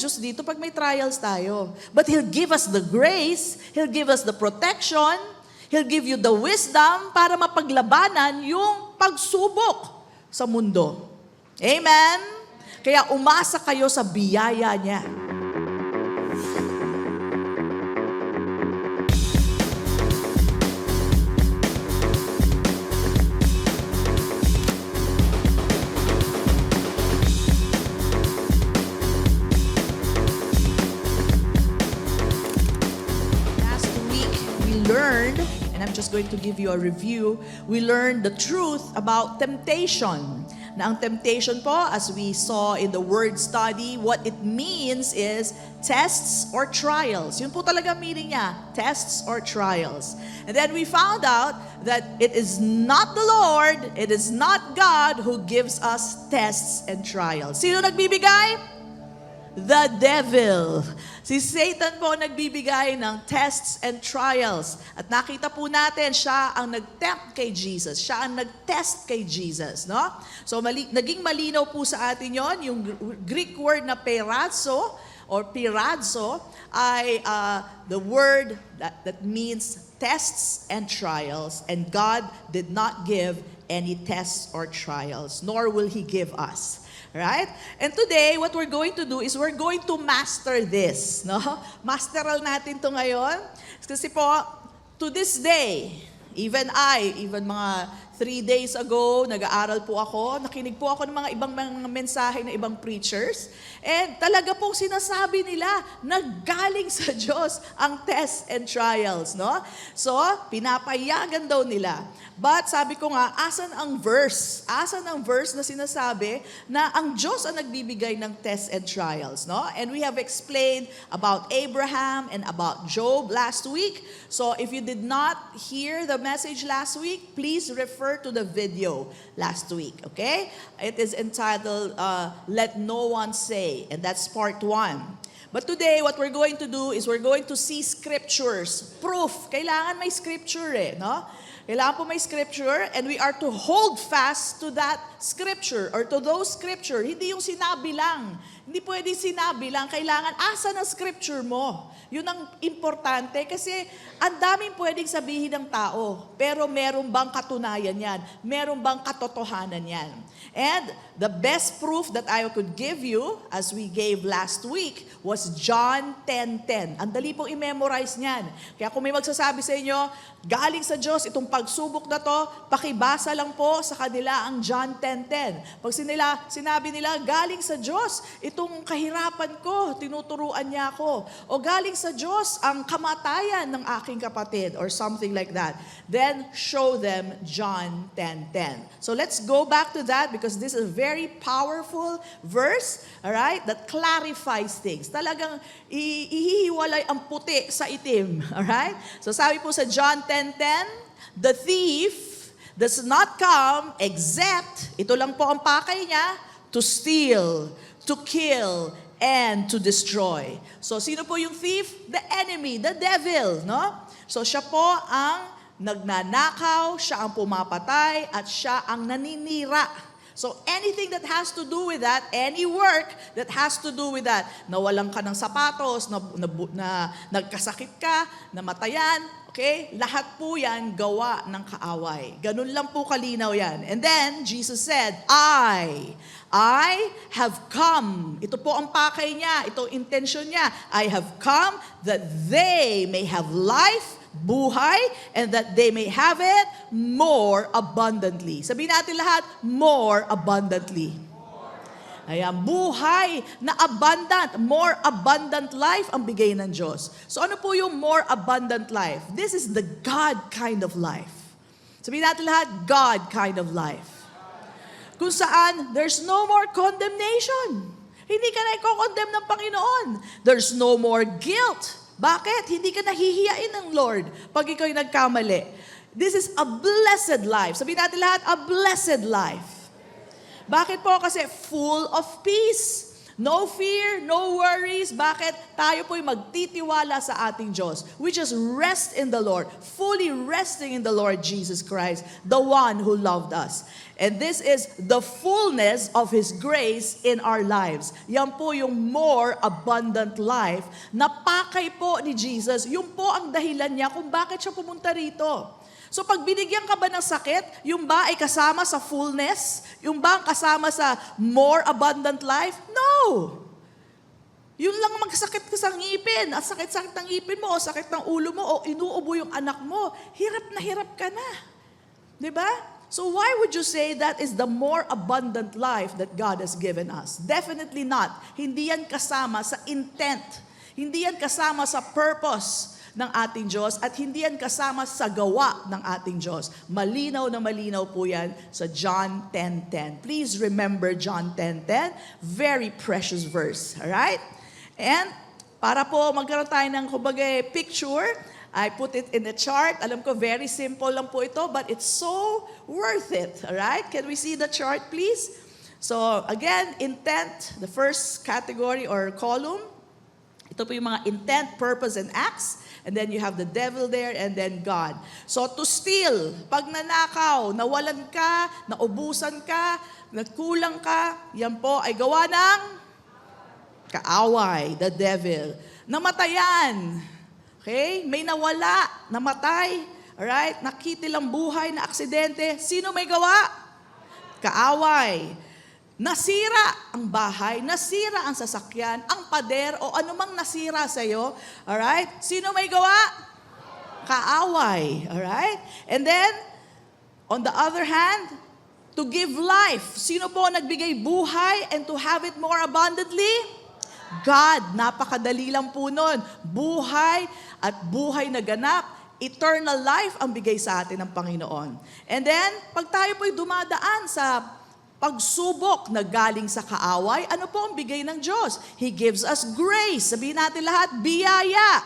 Diyos dito pag may trials tayo. But He'll give us the grace, He'll give us the protection, He'll give you the wisdom para mapaglabanan yung pagsubok sa mundo. Amen? Kaya umasa kayo sa biyaya niya. Learned, and I'm just going to give you a review, we learned the truth about temptation. Na ang temptation po, as we saw in the word study, what it means is tests or trials. Yun po talaga meaning niya, tests or trials. And then we found out that it is not the Lord, it is not God who gives us tests and trials. Sino nagbibigay? The devil. Si Satan po nagbibigay ng tests and trials. At nakita po natin, siya ang nag-tempt kay Jesus. Siya ang nag-test kay Jesus. No? So naging malinaw po sa atin yon. Yung Greek word na perazzo or pirazzo ay the word that means tests and trials. And God did not give any tests or trials, nor will He give us. Right? And today, what we're going to do is we're going to master this. No? Masteral natin to ngayon. Kasi po, to this day, even mga 3 days ago, nag-aaral po ako, nakinig po ako ng mga ibang mga mensahe ng ibang preachers, and talaga pong sinasabi nila na galing sa Diyos ang tests and trials, no? So, pinapayagan daw nila. But sabi ko nga, asan ang verse? Asan ang verse na sinasabi na ang Diyos ang nagbibigay ng tests and trials, no? And we have explained about Abraham and about Job last week. So, if you did not hear the message last week, please refer to the video last week, okay? It is entitled, Let No One Say, and that's part 1. But today, what we're going to do is we're going to see scriptures, proof. Kailangan may scripture no? Kailangan po may scripture, and we are to hold fast to that scripture or to those scripture. Hindi yung sinabi lang. Hindi pwedeng sinabi lang. Kailangan, asa na scripture mo? Yun ang importante kasi ang daming pwedeng sabihin ng tao, pero meron bang katunayan yan? Meron bang katotohanan yan? And the best proof that I could give you, as we gave last week, was John 10:10. Ang dali pong i-memorize niyan. Kaya kung may magsasabi sa inyo, galing sa Diyos itong pagsubok na to, pakibasa lang po sa kanila ang John 10:10. Pag sinabi nila, galing sa Diyos itong kahirapan ko, tinuturuan niya ako. O galing sa Diyos ang kamatayan ng aking kapatid, or something like that. Then show them John 10:10. So let's go back to that because this is a very powerful verse, all right, that clarifies things. Talagang ihihiwalay ang puti sa itim, all right? So sabi po sa John 10:10, the thief does not come except, ito lang po ang pakay niya, to steal, to kill, and to destroy. So sino po yung thief? The enemy, the devil, no? So siya po ang nagnanakaw, siya ang pumapatay, at siya ang naninira. So anything that has to do with that, any work that has to do with that, nawalan ka ng sapatos, na nagkasakit ka, namatayan, okay? Lahat po yan gawa ng kaaway. Ganun lang po kalinaw yan. And then, Jesus said, I have come. Ito po ang pakay niya, ito ang intention niya. I have come that they may have life, buhay, and that they may have it more abundantly. Sabihin natin lahat, more abundantly. Ayan, buhay na abundant, more abundant life ang bigay ng Diyos. So ano po yung more abundant life? This is the God kind of life. Sabihin natin lahat, God kind of life. Kung saan, there's no more condemnation. Hindi ka na i-condemn ng Panginoon. There's no more guilt. Bakit? Hindi ka nahihiyain ng Lord pag ikaw'y nagkamali. This is a blessed life. Sabihin natin lahat, a blessed life. Bakit po? Kasi full of peace. No fear, no worries. Bakit? Tayo po'y magtitiwala sa ating Diyos. We just rest in the Lord, fully resting in the Lord Jesus Christ, the one who loved us. And this is the fullness of His grace in our lives. Yan po yung more abundant life na pakay po ni Jesus. Yung po ang dahilan niya kung bakit siya pumunta rito. So pag binigyan ka ba ng sakit, yung ba ay kasama sa fullness? Yung ba ang kasama sa more abundant life? No! Yun lang magsakit ka sa ngipin, at sakit-sakit ng ngipin mo, o sakit ng ulo mo, o inuubo yung anak mo, hirap na hirap ka na. Diba? So why would you say that is the more abundant life that God has given us? Definitely not. Hindi yan kasama sa intent. Hindi yan kasama sa purpose ng ating Diyos, at hindi yan kasama sa gawa ng ating Diyos. Malinaw na malinaw po yan sa John 10:10. Please remember John 10:10. Very precious verse. Alright? And para po magkaroon tayo ng kumbaga picture, I put it in the chart. Alam ko, very simple lang po ito, but it's so worth it. Alright? Can we see the chart, please? So, again, intent, the first category or column. Ito po yung mga intent, purpose, and acts. And then you have the devil there, and then God. So to steal, pag nanakaw, nawalan ka, naubusan ka, nagkulang ka, yan po ay gawa ng kaaway, the devil. Namatayan, okay? May nawala, namatay, alright? Nakitilang buhay na aksidente. Sino may gawa? Kaaway. Nasira ang bahay, nasira ang sasakyan, ang pader, o anumang nasira sa'yo. Alright? Sino may gawa? Kaaway. Alright? And then, on the other hand, to give life. Sino po nagbigay buhay and to have it more abundantly? God. Napakadali lang po nun. Buhay at buhay na ganap. Eternal life ang bigay sa atin ng Panginoon. And then, pag tayo po'y dumadaan sa pagsubok na galing sa kaaway, ano po ang bigay ng Diyos? He gives us grace. Sabihin natin lahat, biyaya.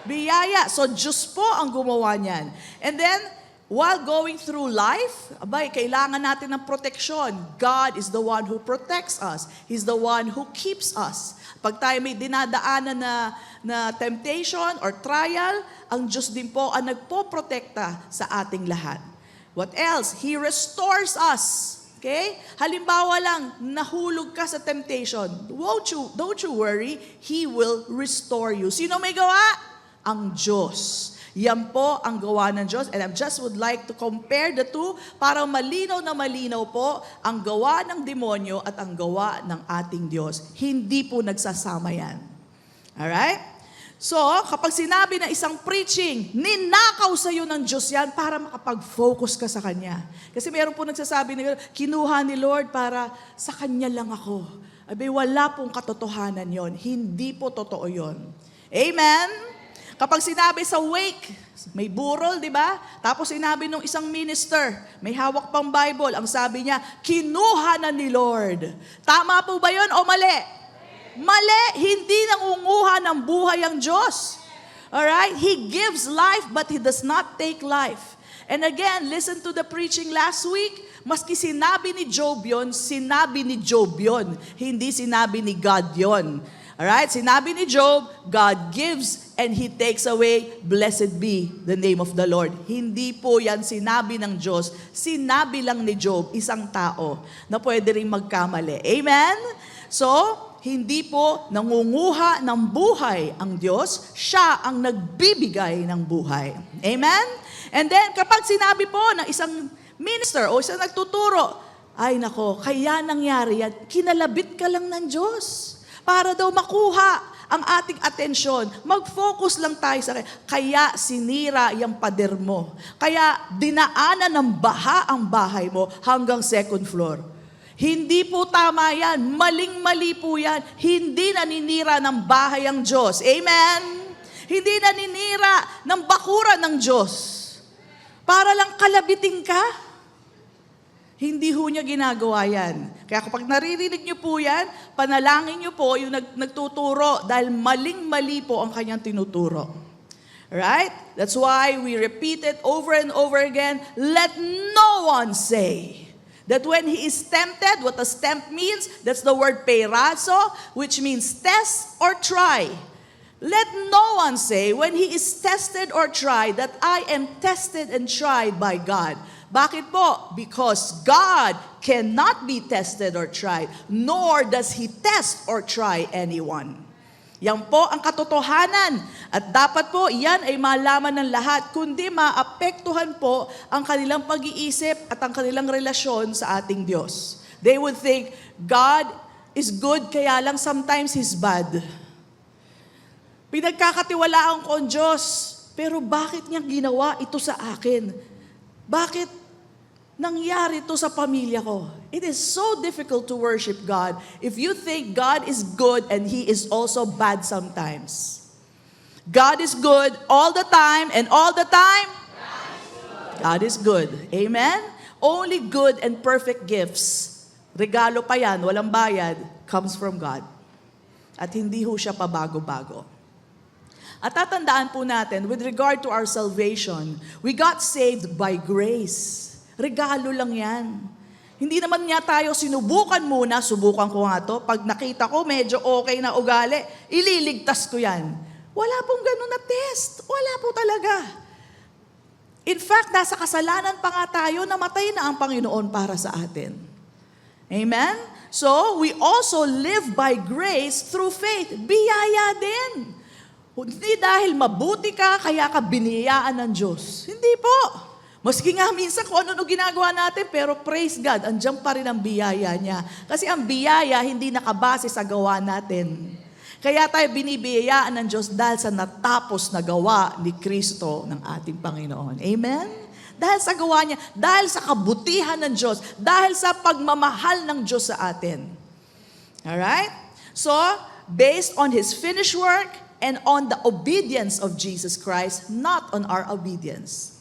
Biyaya. So, Diyos po ang gumawa niyan. And then, while going through life, abay, kailangan natin ng proteksyon. God is the one who protects us. He's the one who keeps us. Pag tayo may dinadaanan na temptation or trial, ang Diyos din po ang nagpoprotekta sa ating lahat. What else? He restores us. Okay? Halimbawa lang, nahulog ka sa temptation. Don't you worry, He will restore you. Sino may gawa? Ang Diyos. Yan po ang gawa ng Diyos. And I just would like to compare the two para malinaw na malinaw po ang gawa ng demonyo at ang gawa ng ating Diyos. Hindi po nagsasama yan. Alright? So, kapag sinabi ng isang preaching, ninakaw sa iyo ng Diyos yan para makapag-focus ka sa Kanya. Kasi meron po nagsasabi na kinuha ni Lord para sa Kanya lang ako. Abay, wala pong katotohanan yon. Hindi po totoo yon. Amen? Kapag sinabi sa wake, may burol, di ba? Tapos sinabi nung isang minister, may hawak pang Bible, ang sabi niya, kinuha na ni Lord. Tama po ba yon o mali? Mali, hindi nangunguha ng buhay ang Diyos. Alright? He gives life, but He does not take life. And again, listen to the preaching last week. Maski sinabi ni Job yun, sinabi ni Job yun. Hindi sinabi ni God yun. Alright? Sinabi ni Job, God gives and He takes away. Blessed be the name of the Lord. Hindi po yan sinabi ng Diyos. Sinabi lang ni Job, isang tao, na pwede rin magkamali. Amen? So, hindi po nangunguha ng buhay ang Diyos, siya ang nagbibigay ng buhay. Amen? And then, kapag sinabi po ng isang minister o isang nagtuturo, ay nako, kaya nangyari yan, kinalabit ka lang ng Diyos para daw makuha ang ating atensyon. Mag-focus lang tayo sa kaya sinira yung pader mo. Kaya dinaanan ng baha ang bahay mo hanggang second floor. Hindi po tama yan. Maling-mali po yan. Hindi naninira ng bahay ang Diyos. Amen? Hindi naninira ng bakuran ng Diyos. Para lang kalabitin ka. Hindi ho niya ginagawa yan. Kaya kapag naririnig niyo po yan, panalangin niyo po yung nagtuturo dahil maling-mali po ang kanyang tinuturo. Right? That's why we repeat it over and over again. Let no one say That when he is tempted, what does tempt means? That's the word peirazo, which means test or try. Let no one say, when he is tested or tried, that I am tested and tried by God. Bakit po? Because God cannot be tested or tried, nor does He test or try anyone. Yan po ang katotohanan. At dapat po, yan ay malaman ng lahat, kundi maapektuhan po ang kanilang pag-iisip at ang kanilang relasyon sa ating Diyos. They would think, God is good, kaya lang sometimes He's bad. Pinagkakatiwalaan ko ang Diyos, pero bakit niya ginawa ito sa akin? Bakit nangyari ito sa pamilya ko? It is so difficult to worship God if you think God is good and He is also bad sometimes. God is good all the time, and all the time, God is good. Amen? Only good and perfect gifts, regalo pa yan, walang bayad, comes from God. At hindi ho siya pabago-bago. At tatandaan po natin, with regard to our salvation, we got saved by grace. Regalo lang yan. Hindi naman niya tayo sinubukan muna, subukan ko nga to, pag nakita ko medyo okay na ugali, ililigtas ko yan. Wala pong ganun na test. Wala po talaga. In fact, nasa kasalanan pa nga tayo, namatay na ang Panginoon para sa atin. Amen? So, we also live by grace through faith. Biyaya din. Hindi dahil mabuti ka, kaya ka biniyaan ng Diyos. Hindi po. Maski nga minsan kung ano ginagawa natin, pero praise God, andyan pa rin ang biyaya niya. Kasi ang biyaya hindi nakabase sa gawa natin. Kaya tayo binibiyayaan ng Diyos dahil sa natapos na gawa ni Kristo ng ating Panginoon. Amen? Dahil sa gawa niya, dahil sa kabutihan ng Diyos, dahil sa pagmamahal ng Diyos sa atin. Alright? So, based on His finished work and on the obedience of Jesus Christ, not on our obedience.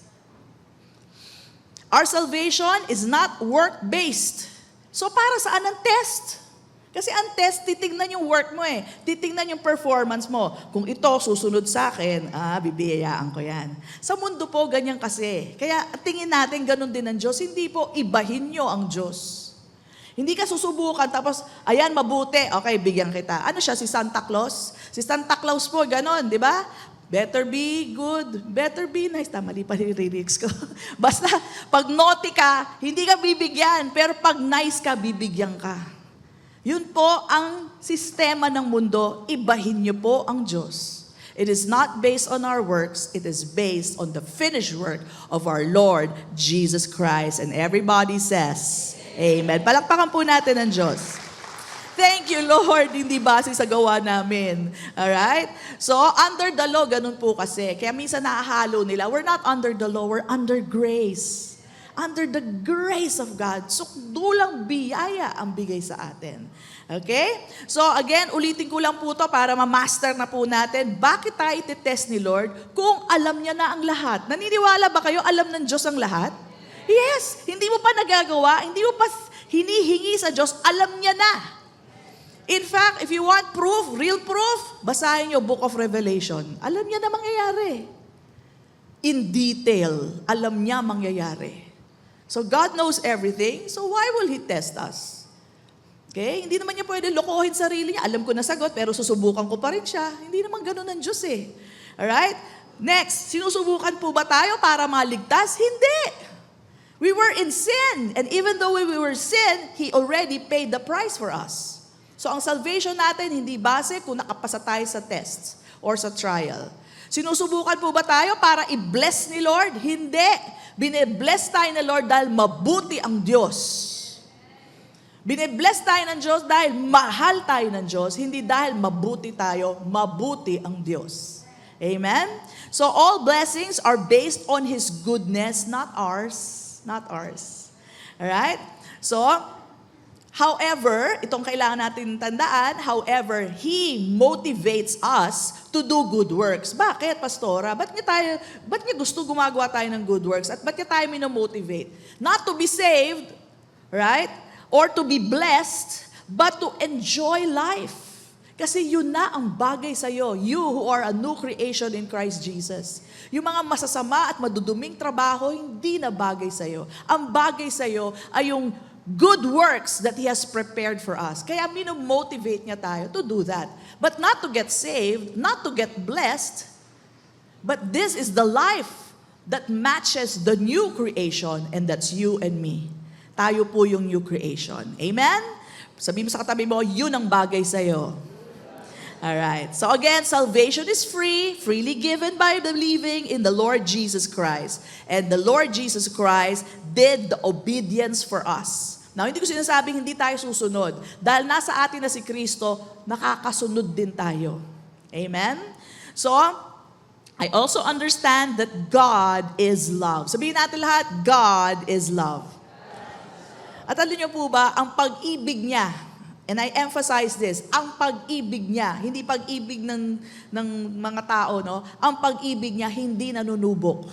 Our salvation is not work-based. So para saan ang test? Kasi ang test, titingnan yung work mo eh. Titingnan yung performance mo. Kung ito susunod sa akin, bibiyayaan ko yan. Sa mundo po, ganyan kasi. Kaya tingin natin ganun din ang Diyos. Hindi po, ibahin nyo ang Diyos. Hindi ka susubukan, tapos, ayan, mabuti. Okay, bigyan kita. Ano siya, si Santa Claus? Si Santa Claus po, ganun, di ba? Better be good, better be nice. Mali pa yung lyrics ko. Basta, pag naughty ka, hindi ka bibigyan. Pero pag nice ka, bibigyan ka. Yun po ang sistema ng mundo. Ibahin niyo po ang Diyos. It is not based on our works. It is based on the finished work of our Lord Jesus Christ. And everybody says, Amen. Palakpakan po natin ang Diyos. Thank you, Lord, hindi base sa gawa namin. Alright? So, under the law, ganun po kasi. Kaya minsan nakahalo nila, we're not under the law, we're under grace. Under the grace of God. So, dulang biyaya ang bigay sa atin. Okay? So, again, ulitin ko lang po to para ma-master na po natin. Bakit tayo ititest ni Lord kung alam niya na ang lahat? Naniniwala ba kayo, alam ng Diyos ang lahat? Yes! Hindi mo pa nagagawa, hindi mo pa hinihingi sa Diyos, alam niya na. In fact, if you want proof, real proof, basahin niyo Book of Revelation. Alam niya na mangyayari. In detail, alam niya mangyayari. So God knows everything, so why will He test us? Okay? Hindi naman niya pwede lokohin sarili niya. Alam ko na sagot, pero susubukan ko pa rin siya. Hindi naman ganun ang Diyos eh. Alright? Next, sinusubukan po ba tayo para maligtas? Hindi. We were in sin, and even though we were sin, He already paid the price for us. So ang salvation natin hindi base kung nakapasa tayo sa tests or sa trial. Sinusubukan po ba tayo para i-bless ni Lord? Hindi. Bine-bless tayo ni Lord dahil mabuti ang Diyos. Bine-bless tayo ng Diyos dahil mahal tayo ng Diyos, hindi dahil mabuti tayo, mabuti ang Diyos. Amen? So all blessings are based on His goodness, not ours. Not ours. Alright? So, however, itong kailangan natin tandaan, however, He motivates us to do good works. Bakit, Pastora? Ba't niya gusto gumagawa tayo ng good works? At ba't niya tayo minomotivate? Not to be saved, right? Or to be blessed, but to enjoy life. Kasi yun na ang bagay sa'yo, you who are a new creation in Christ Jesus. Yung mga masasama at maduduming trabaho, hindi na bagay sa'yo. Ang bagay sa'yo ay yung good works that He has prepared for us. Kaya minomotivate niya tayo to do that. But not to get saved, not to get blessed, but this is the life that matches the new creation, and that's you and me. Tayo po yung new creation. Amen? Sabi mo sa katabi mo, yun ang bagay sa'yo. Alright. So again, salvation is free, freely given by believing in the Lord Jesus Christ. And the Lord Jesus Christ did the obedience for us. Now, hindi ko sinasabing hindi tayo susunod. Dahil nasa atin na si Kristo, nakakasunod din tayo. Amen? So, I also understand that God is love. Sabihin natin lahat, God is love. At alam niyo po ba, ang pag-ibig niya, and I emphasize this, ang pag-ibig niya, hindi pag-ibig ng mga tao, no? Ang pag-ibig niya, hindi nanunubok.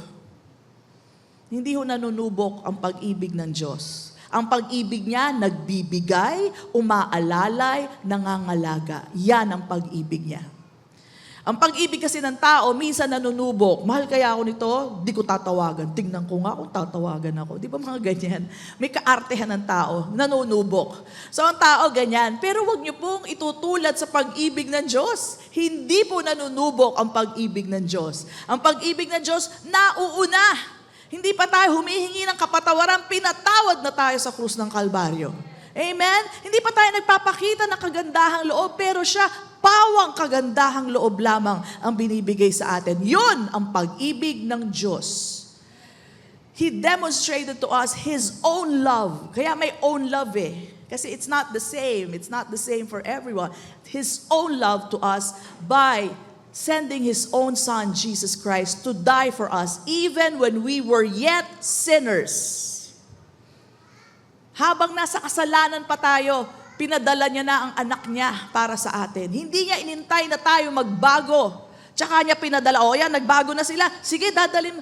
Hindi ho nanunubok ang pag-ibig ng Diyos. Ang pag-ibig niya, nagbibigay, umaalalay, nangangalaga. Yan ang pag-ibig niya. Ang pag-ibig kasi ng tao, minsan nanunubok. Mahal kaya ako nito, di ko tatawagan. Tingnan ko nga kung tatawagan ako. Di ba mga ganyan? May kaartehan ng tao, nanunubok. So ang tao ganyan. Pero wag niyo pong itutulad sa pag-ibig ng Diyos. Hindi po nanunubok ang pag-ibig ng Diyos. Ang pag-ibig ng Diyos, nauuna. Hindi pa tayo humihingi ng kapatawaran, pinatawad na tayo sa krus ng Kalbaryo. Amen? Hindi pa tayo nagpapakita ng kagandahang loob, pero siya, pawang kagandahang loob lamang ang binibigay sa atin. Yun ang pag-ibig ng Diyos. He demonstrated to us His own love. Kaya may own love eh. Kasi it's not the same. It's not the same for everyone. His own love to us by sending His own Son, Jesus Christ, to die for us, even when we were yet sinners. Habang nasa kasalanan pa tayo, pinadala niya na ang anak niya para sa atin. Hindi niya inintay na tayo magbago. Tsaka niya pinadala, yan, nagbago na sila. Sige, dadalin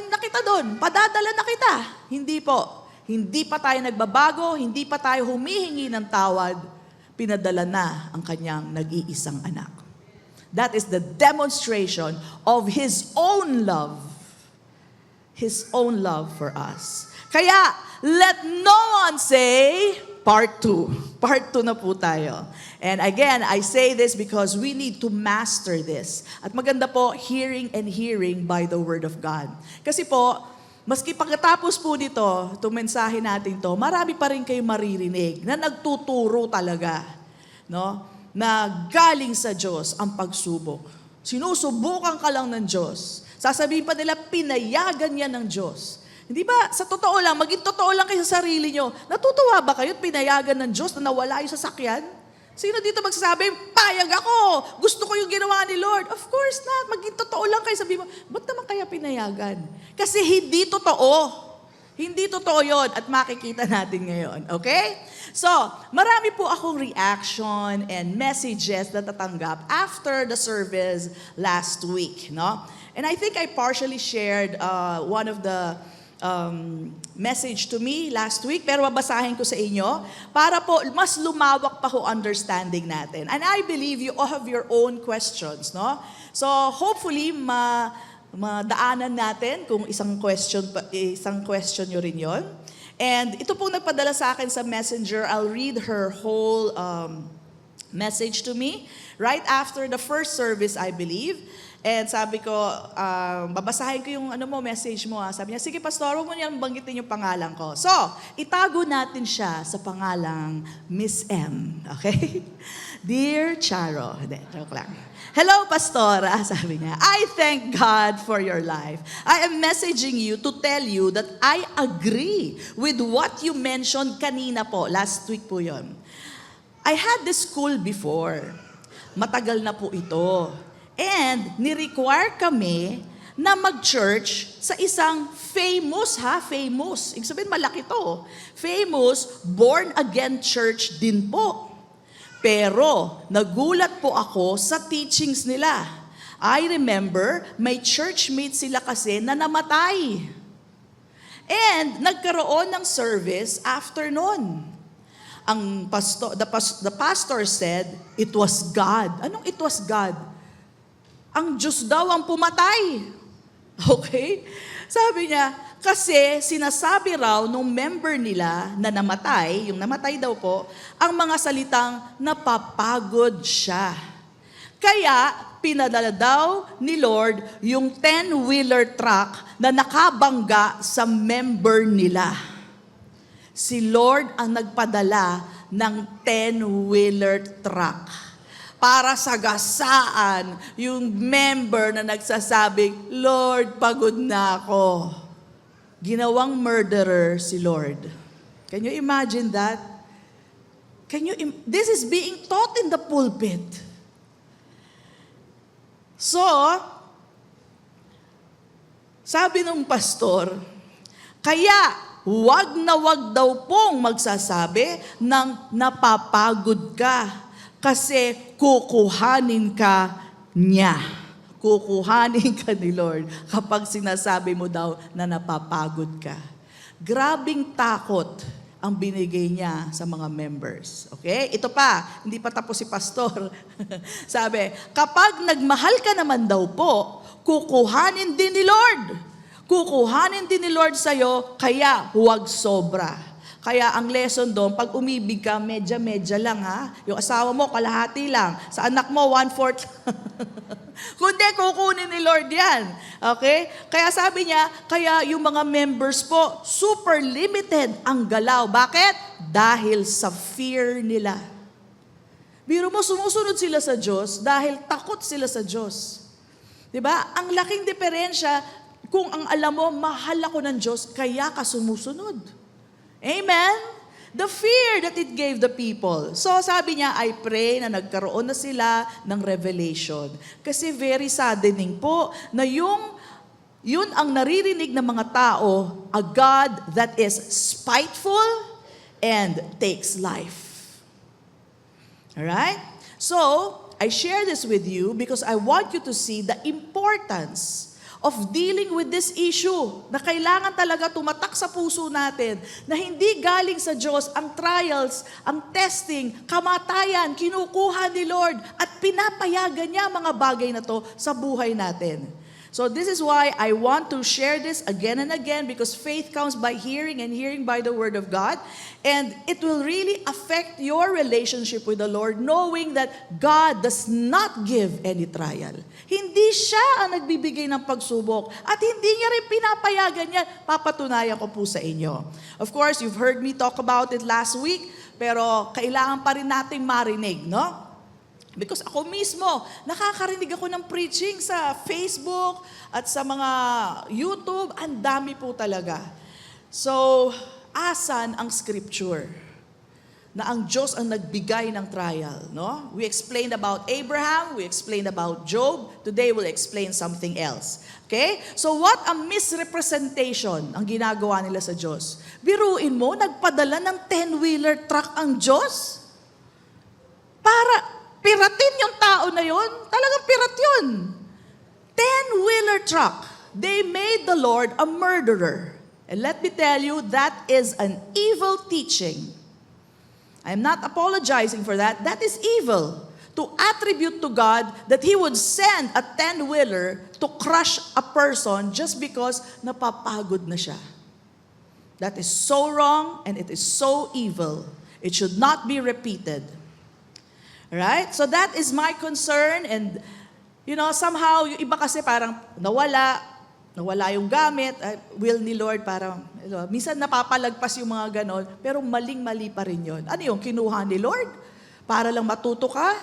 na kita doon. Padadala na kita. Hindi po. Hindi pa tayo nagbabago, hindi pa tayo humihingi ng tawad. Pinadala na ang kanyang nag-iisang anak. That is the demonstration of His own love. His own love for us. Kaya, let no one say, Part 2. Part 2 na po tayo. And again, I say this because we need to master this. At maganda po, hearing and hearing by the Word of God. Kasi po, maski pagkatapos po dito, itong mensahe natin to, marami pa rin kayo maririnig na nagtuturo talaga, no? Na galing sa Diyos ang pagsubok. Sinusubukan ka lang ng Diyos. Sasabihin pa nila, pinayagan niya ng Diyos. Hindi ba, sa totoo lang, maging totoo lang kayo sa sarili nyo, natutuwa ba kayo at pinayagan ng Diyos na nawala yung sasakyan? Sino dito magsasabi, payag ako, gusto ko yung ginawa ni Lord? Of course not, maging totoo lang kayo, sabihin mo, ba't naman kaya pinayagan? Kasi hindi totoo. Hindi totoo yun at makikita natin ngayon. Okay? So, marami po akong reaction and messages na tatanggap after the service last week. No? And I think I partially shared one of the message to me last week, pero babasahin ko sa inyo para po mas lumawak pa ho understanding natin. And I believe you all have your own questions. No? So, hopefully, madaanan natin kung isang question nyo rin yon. And ito pong nagpadala sa akin sa messenger. I'll read her whole message to me right after the first service, I believe. And sabi ko, babasahin ko yung message mo. Sabi niya, sige pastor, huwag mo niyang banggitin yung pangalan ko. So, itago natin siya sa pangalang Miss M. Okay? Dear Charo. Hindi, joke lang. Hello, Pastora, sabi niya. I thank God for your life. I am messaging you to tell you that I agree with what you mentioned kanina po. Last week po yon. I had this school before. Matagal na po ito. And ni-require kami na mag-church sa isang famous. Ibig sabihin, malaki to. Famous, born-again church din po. Pero, nagulat po ako sa teachings nila. I remember, may churchmate sila kasi na namatay. And, nagkaroon ng service after nun. The pastor said, it was God. Anong it was God? Ang Diyos daw ang pumatay. Okay? Sabi niya, kasi sinasabi raw nung member nila na namatay, yung namatay daw po, ang mga salitang napapagod siya. Kaya pinadala daw ni Lord yung 10-wheeler truck na nakabangga sa member nila. Si Lord ang nagpadala ng 10-wheeler truck para sagasaan yung member na nagsasabing, Lord, pagod na ako. Ginawang murderer si Lord. Can you imagine that? This is being taught in the pulpit. So, sabi ng pastor, kaya wag na wag daw pong magsasabi ng napapagod ka kasi kukuhanin ka niya. Kukuhanin ka ni Lord kapag sinasabi mo daw na napapagod ka. Grabing takot ang binigay niya sa mga members. Okay? Ito pa, hindi pa tapos si pastor. Sabi, kapag nagmahal ka naman daw po, kukuhanin din ni Lord. Kukuhanin din ni Lord sa'yo, kaya huwag sobra. Kaya ang lesson doon, pag umibig ka, medya-medya lang ha. Yung asawa mo, kalahati lang. Sa anak mo, 1/4. Kundi kukunin ni Lord yan. Okay? Kaya sabi niya, kaya yung mga members po, super limited ang galaw. Bakit? Dahil sa fear nila. Biro mo, sumusunod sila sa Diyos dahil takot sila sa Diyos. Diba? Ang laking diferensya kung ang alam mo, mahal ako ng Diyos, kaya ka sumusunod. Amen? The fear that it gave the people. So sabi niya, I pray na nagkaroon na sila ng revelation. Kasi very saddening po na yun ang naririnig ng mga tao, a God that is spiteful and takes life. Alright? So, I share this with you because I want you to see the importance of dealing with this issue na kailangan talaga tumatak sa puso natin na hindi galing sa Diyos ang trials, ang testing, kamatayan, kinukuha ni Lord at pinapayagan niya mga bagay na to sa buhay natin. So this is why I want to share this again and again because faith comes by hearing and hearing by the Word of God. And it will really affect your relationship with the Lord knowing that God does not give any trial. Hindi siya ang nagbibigay ng pagsubok at hindi niya rin pinapayagan yan. Papatunayan ko po sa inyo. Of course, you've heard me talk about it last week, pero kailangan pa rin nating marinig, no? Because ako mismo, nakakarinig ako ng preaching sa Facebook at sa mga YouTube. Ang dami po talaga. So, asan ang scripture? Na ang Diyos ang nagbigay ng trial. No? We explained about Abraham, we explained about Job. Today we'll explain something else. Okay? So what a misrepresentation ang ginagawa nila sa Diyos. Biruin mo, nagpadala ng 10-wheeler truck ang Diyos? Para piratin yung tao na yun. Talagang pirat yun. 10-wheeler truck. They made the Lord a murderer. And let me tell you, that is an evil teaching. I'm not apologizing for that. That is evil. To attribute to God that He would send a 10-wheeler to crush a person just because napapagod na siya. That is so wrong and it is so evil. It should not be repeated. Right? So that is my concern and somehow yung iba kasi parang nawala yung gamit, will ni Lord parang, minsan napapalagpas yung mga ganon, pero maling-mali pa rin yun. Ano yung kinuha ni Lord? Para lang matuto ka?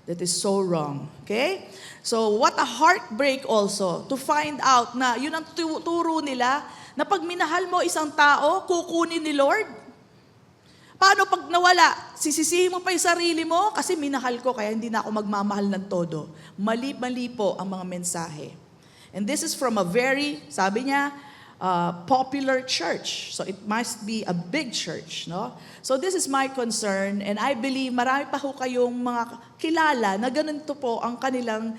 That is so wrong. Okay? So what a heartbreak also to find out na yun ang turo nila na pag minahal mo isang tao, kukunin ni Lord. Paano pag nawala? Sisisihin mo pa yung sarili mo kasi minahal ko kaya hindi na ako magmamahal ng todo. Mali-mali po ang mga mensahe. And this is from a very, sabi niya, popular church. So it must be a big church, no? So this is my concern and I believe marami pa ho kayong mga kilala na ganito po ang kanilang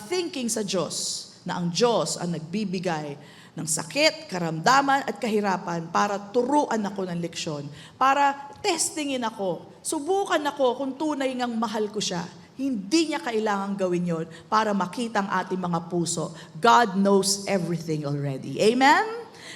thinking sa Diyos. Na ang Diyos ang nagbibigay ng sakit, karamdaman at kahirapan para turuan ako ng leksyon. Para testingin ako, subukan ako kung tunay ngang mahal ko siya. Hindi niya kailangan gawin yon para makita ang ating mga puso. God knows everything already. Amen?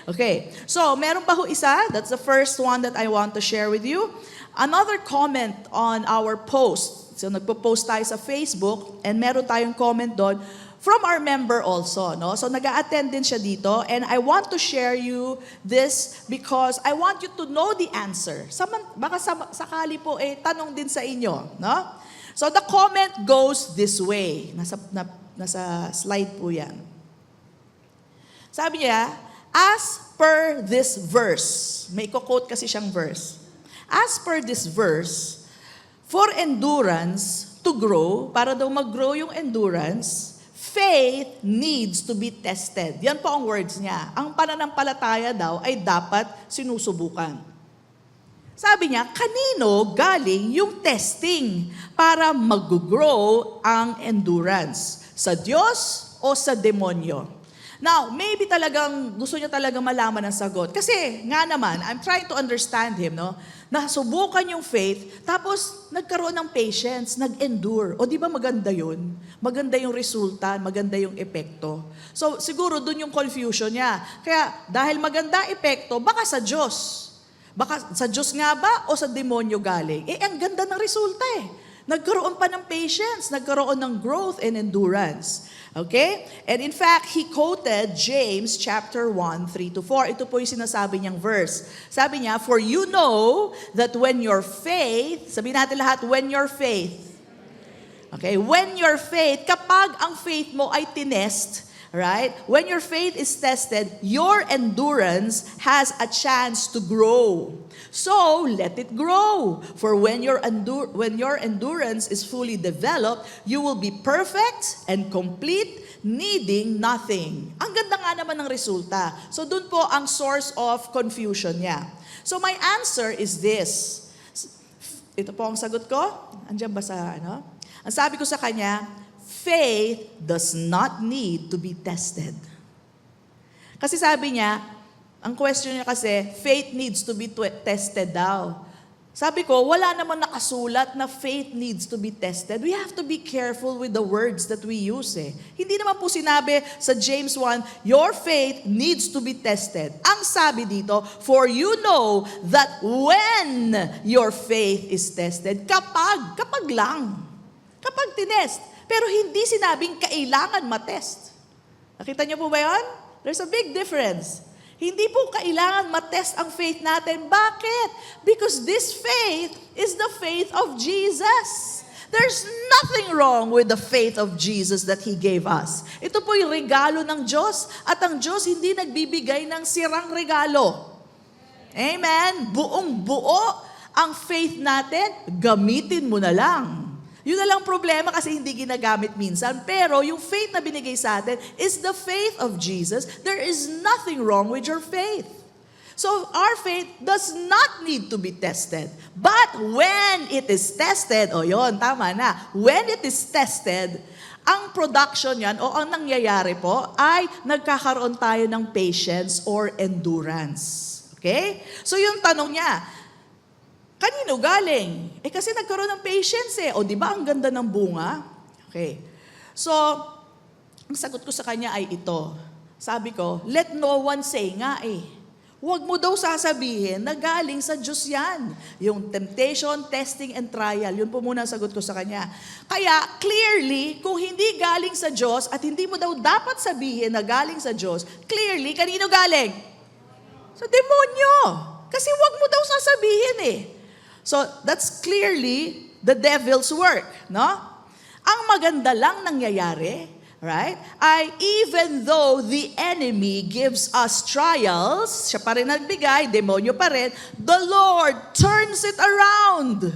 Okay. So, meron pa ho isa. That's the first one that I want to share with you. Another comment on our post. So, nagpo-post tayo sa Facebook and meron tayong comment doon from our member also, no? So nag-a-attend din siya dito, and I want to share you this because I want you to know the answer. Baka sakali po tanong din sa inyo, no? So the comment goes this way. Nasa slide po 'yan. Sabi niya, as per this verse, may quote kasi siyang verse. As per this verse, for endurance to grow, para daw mag-grow yung endurance, faith needs to be tested. Yan po ang words niya. Ang pananampalataya daw ay dapat sinusubukan. Sabi niya, kanino galing yung testing para mag-grow ang endurance? Sa Diyos o sa demonyo? Now, maybe talagang gusto niya talagang malaman ang sagot. Kasi nga naman, I'm trying to understand him, no? Nasubukan yung faith, tapos nagkaroon ng patience, nag-endure. O di ba maganda yun? Maganda yung resulta, maganda yung epekto. So siguro dun yung confusion niya. Kaya dahil maganda epekto, baka sa Diyos. Baka sa Diyos nga ba o sa demonyo galing? Ang ganda ng resulta Nagkaroon pa ng patience, nagkaroon ng growth and endurance. Okay? And in fact, he quoted James chapter 1, 3-4. Ito po yung sinasabi niyang verse. Sabi niya, for you know that when your faith, sabihin natin lahat, when your faith, okay, when your faith, kapag ang faith mo ay tinest, right? When your faith is tested, your endurance has a chance to grow. So, let it grow. For when your endurance is fully developed, you will be perfect and complete, needing nothing. Ang ganda nga naman ng resulta. So, dun po ang source of confusion niya. So, my answer is this. Ito po ang sagot ko. Andiyan ba sa ano? Ang sabi ko sa kanya, faith does not need to be tested. Kasi sabi niya, ang question niya kasi, faith needs to be tested daw. Sabi ko, wala naman nakasulat na faith needs to be tested. We have to be careful with the words that we use Hindi naman po sinabi sa James 1, your faith needs to be tested. Ang sabi dito, for you know that when your faith is tested, kapag lang, kapag tinest. Pero hindi sinabing kailangan matest. Nakita niyo po ba yun? There's a big difference. Hindi po kailangan matest ang faith natin. Bakit? Because this faith is the faith of Jesus. There's nothing wrong with the faith of Jesus that He gave us. Ito po yung regalo ng Diyos. At ang Diyos hindi nagbibigay ng sirang regalo. Amen? Buong buo ang faith natin, gamitin mo na lang. Yun na lang problema kasi hindi ginagamit minsan. Pero yung faith na binigay sa atin is the faith of Jesus. There is nothing wrong with your faith. So our faith does not need to be tested. But when it is tested, yun, tama na. When it is tested, ang production yan o ang nangyayari po ay nagkakaroon tayo ng patience or endurance. Okay? So yung tanong niya, kanino galing? Kasi nagkaroon ng patience O di ba ang ganda ng bunga? Okay. So, ang sagot ko sa kanya ay ito. Sabi ko, let no one say nga Huwag mo daw sasabihin na galing sa Diyos yan. Yung temptation, testing, and trial. Yun po muna ang sagot ko sa kanya. Kaya, clearly, kung hindi galing sa Diyos at hindi mo daw dapat sabihin na galing sa Diyos, clearly, kanino galing? Sa demonyo. Kasi huwag mo daw sasabihin So, that's clearly the devil's work, no? Ang maganda lang nangyayari, right, ay even though the enemy gives us trials, siya pa rin nagbigay, demonyo pa rin, the Lord turns it around.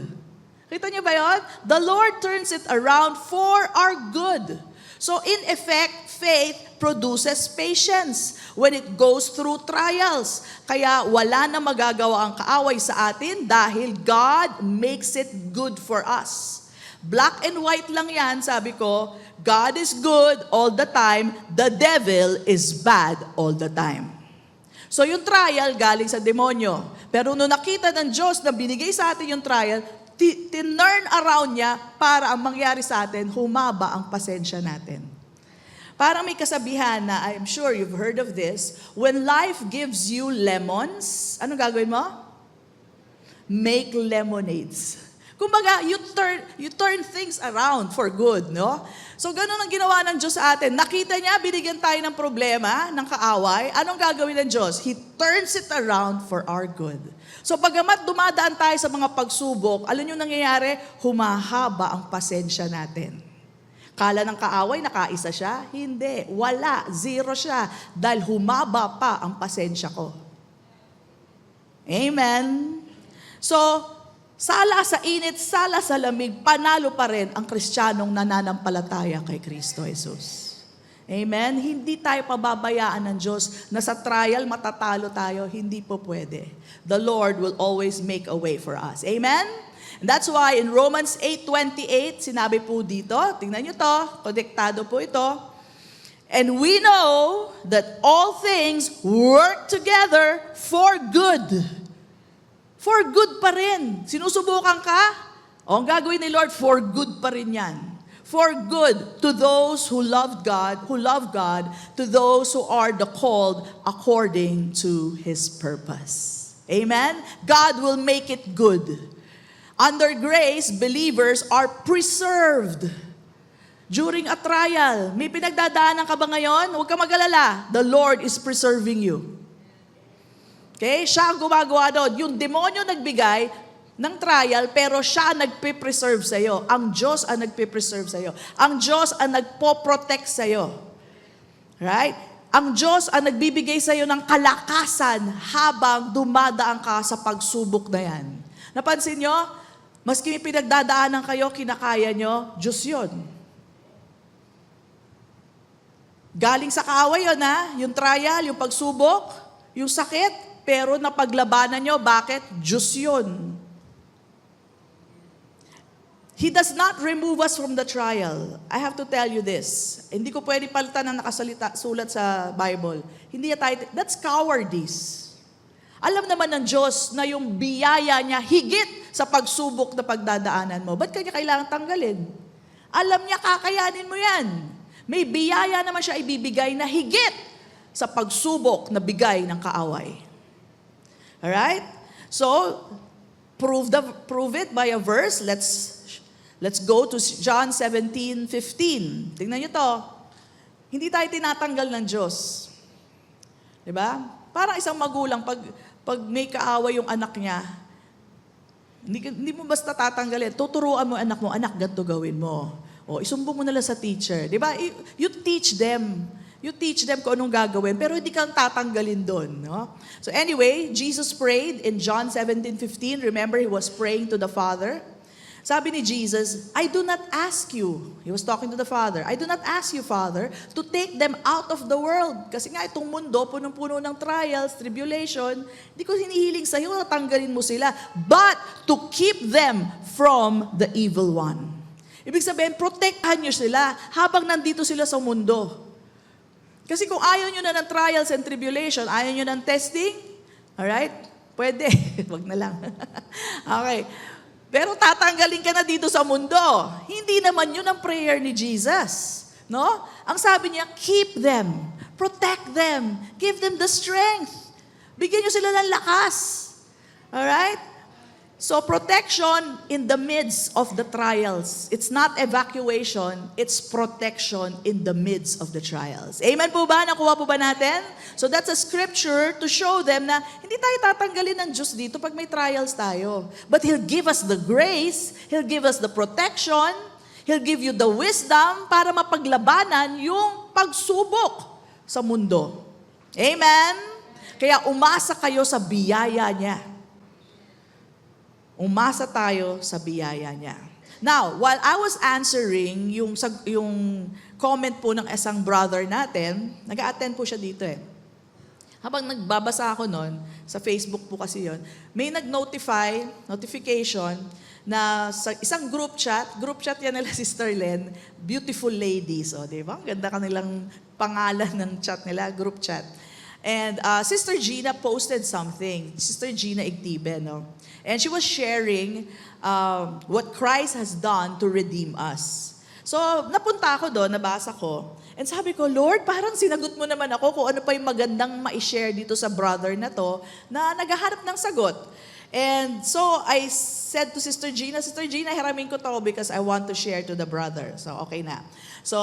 Kita niyo ba yun? The Lord turns it around for our good. So, in effect, faith produces patience when it goes through trials. Kaya wala na magagawa ang kaaway sa atin dahil God makes it good for us. Black and white lang yan, sabi ko, God is good all the time, the devil is bad all the time. So yung trial galing sa demonyo. Pero nung nakita ng Diyos na binigay sa atin yung trial, tinurn around niya para ang mangyari sa atin, humaba ang pasensya natin. Parang may kasabihan na, I'm sure you've heard of this, when life gives you lemons, anong gagawin mo? Make lemonades. Kumbaga, you turn things around for good, no? So, ganun ang ginawa ng Diyos sa atin. Nakita niya, binigyan tayo ng problema, ng kaaway. Anong gagawin ng Diyos? He turns it around for our good. So, pagamat dumadaan tayo sa mga pagsubok, alam niyo nangyayari? Humahaba ang pasensya natin. Kala ng kaaway, nakaisa siya? Hindi. Wala. Zero siya. Dahil humaba pa ang pasensya ko. Amen? So, sala sa init, sala sa lamig, panalo pa rin ang Kristiyanong nananampalataya kay Kristo Jesus. Amen? Hindi tayo pababayaan ng Diyos na sa trial matatalo tayo. Hindi po pwede. The Lord will always make a way for us. Amen? And that's why in Romans 8:28, sinabi po dito, tingnan nyo to, konektado po ito, and we know that all things work together for good. For good pa rin. Sinusubukan ka? O, ang gagawin ni Lord, for good pa rin yan. For good to those who love God, to those who are the called according to His purpose. Amen? God will make it good. Under grace, believers are preserved. During a trial, may pinagdadaanan ka ba ngayon? Huwag ka mag-alala. The Lord is preserving you. Okay? Siya ang gumagawa doon. Yung demonyo nagbigay ng trial, pero siya ang nagpe-preserve sa'yo. Ang Diyos ang nagpe-preserve sa'yo. Ang Diyos ang nagpo-protect sa'yo. Right? Ang Diyos ang nagbibigay sa'yo ng kalakasan habang dumadaan ka sa pagsubok na yan. Napansin nyo? Maski may pinagdadaanan kayo, kinakaya nyo, Diyos yun. Galing sa kaaway yun, ha? Yung trial, yung pagsubok, yung sakit, pero napaglabanan nyo, bakit? Diyos yun. He does not remove us from the trial. I have to tell you this. Hindi ko pwede palitan ang sulat sa Bible. Hindi tayo, that's cowardice. Alam naman ng Diyos na yung biyaya niya higit sa pagsubok na pagdadaanan mo. Ba't kanya kailangan tanggalin? Alam niya, kakayanin mo yan. May biyaya naman siya ibibigay na higit sa pagsubok na bigay ng kaaway. Alright? So, prove it by a verse. Let's go to John 17:15. Tingnan niyo to. Hindi tayo tinatanggal ng Diyos. 'Di ba? Parang isang magulang pag may kaaway yung anak niya, hindi mo basta tatanggalin. Tuturuan mo anak mo, anak, ganito gawin mo. O, isumbong mo na lang sa teacher. 'Di ba? You teach them. You teach them kung anong gagawin, pero hindi kang tatanggalin doon. No? So anyway, Jesus prayed in John 17:15. Remember, He was praying to the Father. Sabi ni Jesus, I do not ask you, He was talking to the Father, I do not ask you, Father, to take them out of the world. Kasi nga itong mundo, punong-puno ng trials, tribulation, hindi ko hinihiling sa iyo, tanggalin mo sila, but to keep them from the evil one. Ibig sabihin, protektahan niyo sila habang nandito sila sa mundo. Kasi kung ayaw nyo na ng trials and tribulation, ayaw nyo ng testing, alright? Pwede. Wag na lang. Okay. Pero tatanggalin ka na dito sa mundo. Hindi naman yun ang prayer ni Jesus. No? Ang sabi niya, keep them. Protect them. Give them the strength. Bigyan nyo sila ng lakas. Alright? So protection in the midst of the trials. It's not evacuation, it's protection in the midst of the trials. Amen po ba? Nakuha po ba natin? So that's a scripture to show them na hindi tayo tatanggalin ng Diyos dito pag may trials tayo. But He'll give us the grace, He'll give us the protection, He'll give you the wisdom para mapaglabanan yung pagsubok sa mundo. Amen? Kaya umasa kayo sa biyaya niya. Umasa tayo sa biyaya niya. Now, while I was answering yung comment po ng isang brother natin, nag-a-attend po siya dito eh. Habang nagbabasa ako noon, sa Facebook po kasi yon, may notification na sa isang group chat yan nila Sister Len, Beautiful Ladies, o di ba? Ang ganda kanilang pangalan ng chat nila, group chat. And Sister Gina posted something. Sister Gina Igtibe, no? And she was sharing what Christ has done to redeem us. So, napunta ako doon, nabasa ko. And sabi ko, Lord, parang sinagot mo naman ako kung ano pa yung magandang ma-share dito sa brother na to na naghahanap ng sagot. And so, I said to Sister Gina, hiramin ko to because I want to share to the brother. So, okay na. So,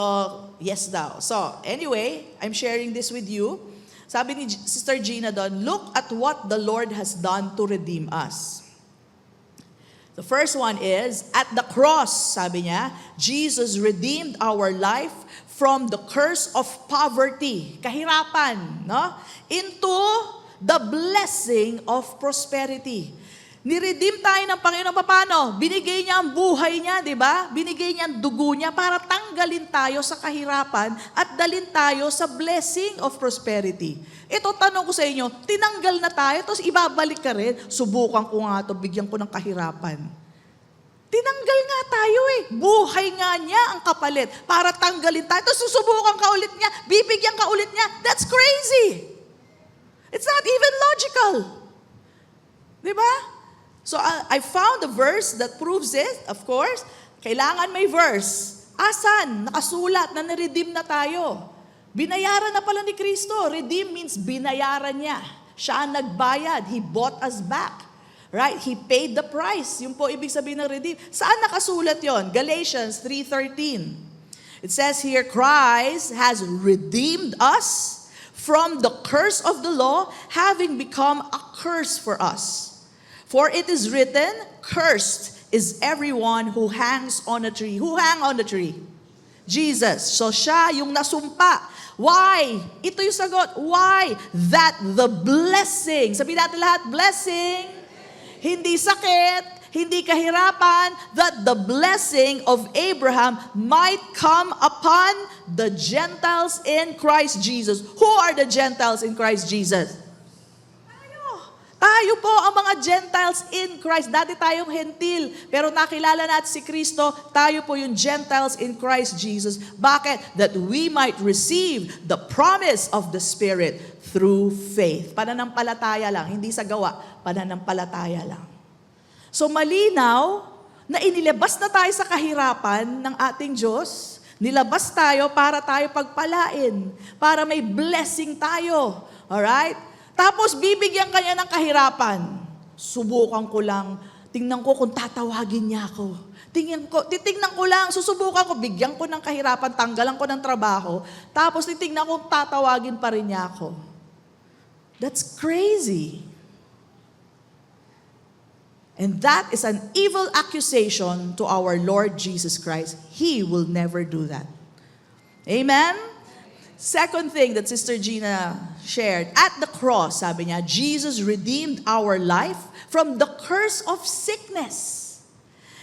yes daw. So, anyway, I'm sharing this with you. Sabi ni Sister Gina doon, look at what the Lord has done to redeem us. The first one is, at the cross, sabi niya, Jesus redeemed our life from the curse of poverty, kahirapan, no? Into the blessing of prosperity. Niredeem tayo ng Panginoon. Paano? Binigay niya ang buhay niya, di ba? Binigay niya ang dugo niya para tanggalin tayo sa kahirapan at dalin tayo sa blessing of prosperity. Ito, tanong ko sa inyo, tinanggal na tayo, tapos ibabalik ka rin, subukan ko nga ito, bigyan ko ng kahirapan. Tinanggal nga tayo eh. Buhay nga niya ang kapalit para tanggalin tayo. Tapos susubukan ka ulit niya, bibigyan ka ulit niya. That's crazy. It's not even logical. Di ba? So I found a verse that proves it, of course. Kailangan may verse. Asan? Nakasulat na niredeem na tayo. Binayaran na pala ni Kristo. Redeem means binayaran niya. Siya ang nagbayad. He bought us back. Right? He paid the price. Yung po ibig sabihin ng redeem. Saan nakasulat yon? Galatians 3:13. It says here, Christ has redeemed us from the curse of the law, having become a curse for us. For it is written, cursed is everyone who hangs on a tree. Who hang on the tree? Jesus. So siya yung nasumpa. Why? Ito yung sagot. Why? That the blessing, sabihin natin lahat, blessing, hindi sakit, hindi kahirapan, that the blessing of Abraham might come upon the Gentiles in Christ Jesus. Who are the Gentiles in Christ Jesus? Tayo po ang mga Gentiles in Christ. Dati tayong hentil, pero nakilala natin si Kristo, tayo po yung Gentiles in Christ Jesus. Bakit? That we might receive the promise of the Spirit through faith. Pananampalataya lang, hindi sa gawa, pananampalataya lang. So malinaw na inilabas na tayo sa kahirapan ng ating Diyos. Nilabas tayo para tayo pagpalain, para may blessing tayo. Alright? Tapos bibigyan ka niya ng kahirapan. Subukan ko lang. Tingnan ko kung tatawagin niya ako. Titingnan ko lang, susubukan ko, bigyan ko ng kahirapan, tanggalan ko ng trabaho. Tapos titingnan ko kung tatawagin pa rin niya ako. That's crazy. And that is an evil accusation to our Lord Jesus Christ. He will never do that. Amen? Second thing that Sister Gina shared, at the cross, sabi niya, Jesus redeemed our life from the curse of sickness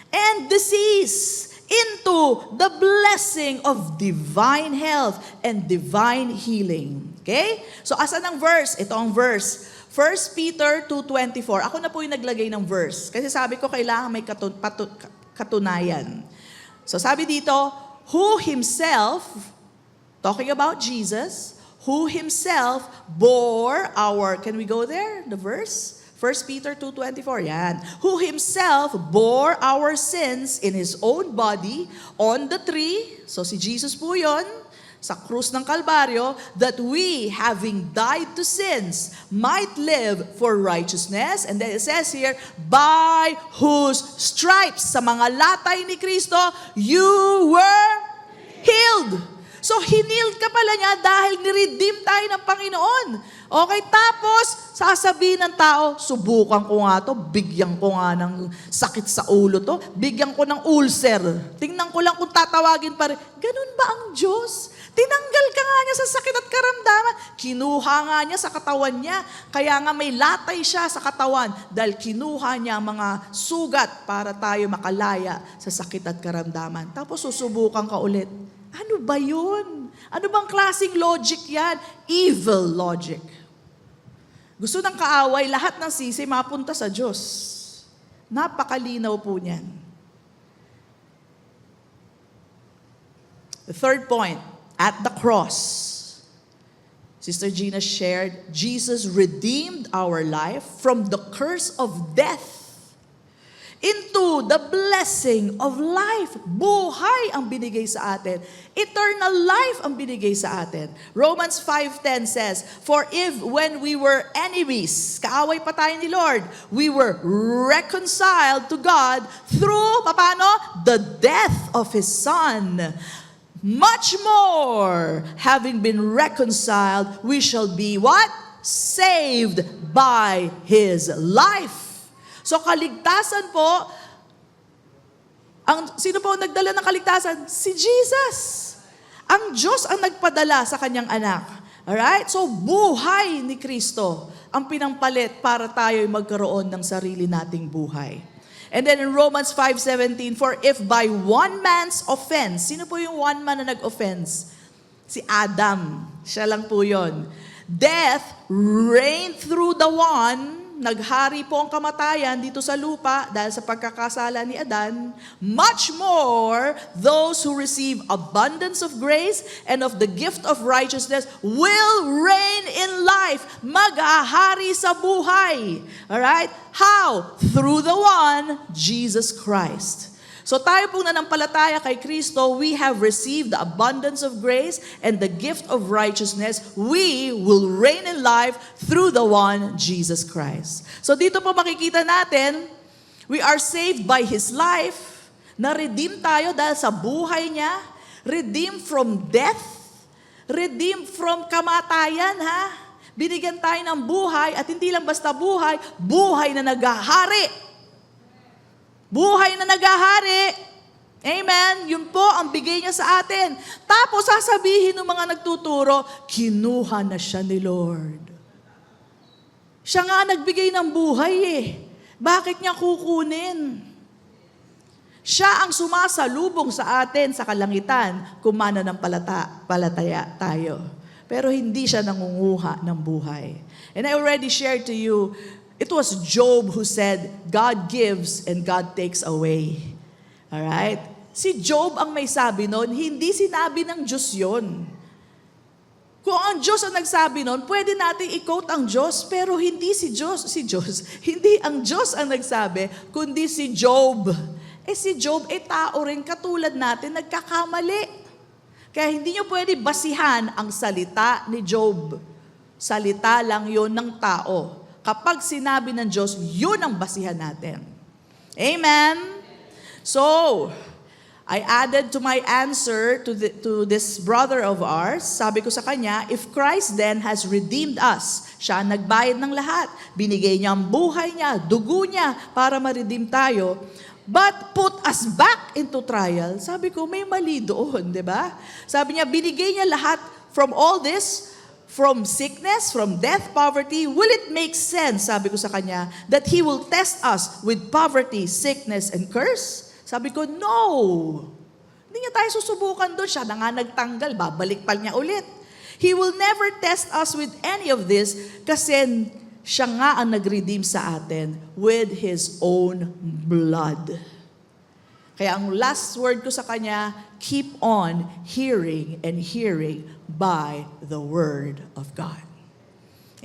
and disease into the blessing of divine health and divine healing. Okay? So, asan ang verse? Ito ang verse. 1 Peter 2:24. Ako na po yung naglagay ng verse. Kasi sabi ko, kailangan may katunayan. So, sabi dito, who himself, talking about Jesus, who himself bore our, can we go there, the verse? 1 Peter 2:24, yan. Who himself bore our sins in his own body on the tree, so si Jesus po yun, sa krus ng Kalbaryo, that we, having died to sins, might live for righteousness. And then it says here, by whose stripes, sa mga latay ni Kristo, you were healed. So, hinild ka pala niya dahil niredeem tayo ng Panginoon. Okay, tapos, sasabihin ng tao, subukan ko nga to, bigyan ko nga ng sakit sa ulo to, bigyan ko ng ulcer, tingnan ko lang kung tatawagin pa rin. Ganun ba ang Diyos? Tinanggal ka nga niya sa sakit at karamdaman. Kinuha nga niya sa katawan niya. Kaya nga may latay siya sa katawan dahil kinuha niya ang mga sugat para tayo makalaya sa sakit at karamdaman. Tapos susubukan ka ulit. Ano ba yun? Ano bang klaseng logic yan? Evil logic. Gusto ng kaaway, lahat ng sisi mapunta sa Diyos. Napakalinaw po niyan. The third point, at the cross. Sister Gina shared, Jesus redeemed our life from the curse of death into the blessing of life. Buhay ang binigay sa atin. Eternal life ang binigay sa atin. Romans 5:10 says, "For if when we were enemies, kaaway pa tayo ni Lord, we were reconciled to God through, paano? The death of His Son. Much more, having been reconciled, we shall be what? Saved by His life." So kaligtasan po, sino po ang nagdala ng kaligtasan? Si Jesus. Ang Diyos ang nagpadala sa kanyang anak. Alright? So buhay ni Kristo ang pinampalit para tayo'y magkaroon ng sarili nating buhay. And then in Romans 5:17, "For if by one man's offense," sino po yung one man na nag-offense? Si Adam. Siya lang po yun. "Death reigned through the one," naghari po ang kamatayan dito sa lupa dahil sa pagkakasala ni Adan, "much more, those who receive abundance of grace and of the gift of righteousness will reign in life." Maghahari sa buhay. Alright? How? Through the one, Jesus Christ. So tayo pong nanampalataya kay Kristo, we have received the abundance of grace and the gift of righteousness. We will reign in life through the one, Jesus Christ. So dito po makikita natin, we are saved by His life. Na-redeem tayo dahil sa buhay niya. Redeem from death. Redeem from kamatayan, ha? Binigyan tayo ng buhay at hindi lang basta buhay, buhay na naghahari. Buhay na naghahari. Amen? Yun po ang bigay niya sa atin. Tapos sasabihin ng mga nagtuturo, kinuha na siya ni Lord. Siya nga nagbigay ng buhay eh. Bakit niya kukunin? Siya ang sumasalubong sa atin sa kalangitan kung mananampalataya tayo. Pero hindi siya nangunguha ng buhay. And I already shared to you, it was Job who said, God gives and God takes away. Alright? Si Job ang may sabi nun, hindi sinabi ng Diyos yun. Kung ang Diyos ang nagsabi nun, pwede natin i-quote ang Diyos, pero hindi hindi ang Diyos ang nagsabi, kundi si Job. Si Job tao rin katulad natin, nagkakamali. Kaya hindi nyo pwede basihan ang salita ni Job. Salita lang yon ng tao. Kapag sinabi ng Diyos, yun ang basihan natin. Amen? So, I added to my answer to this brother of ours, sabi ko sa kanya, if Christ then has redeemed us, siya ang nagbayad ng lahat, binigay niya ang buhay niya, dugo niya para ma-redeem tayo, but put us back into trial, sabi ko, may mali doon, di ba? Sabi niya, binigay niya lahat from all this, from sickness, from death, poverty, will it make sense, sabi ko sa kanya, that He will test us with poverty, sickness, and curse? Sabi ko, no. Hindi niya tayo susubukan doon. Siya na nga nagtanggal, babalik pa niya ulit. He will never test us with any of this kasi siya nga ang nag-redeem sa atin with His own blood. Kaya ang last word ko sa kanya, keep on hearing and hearing by the Word of God.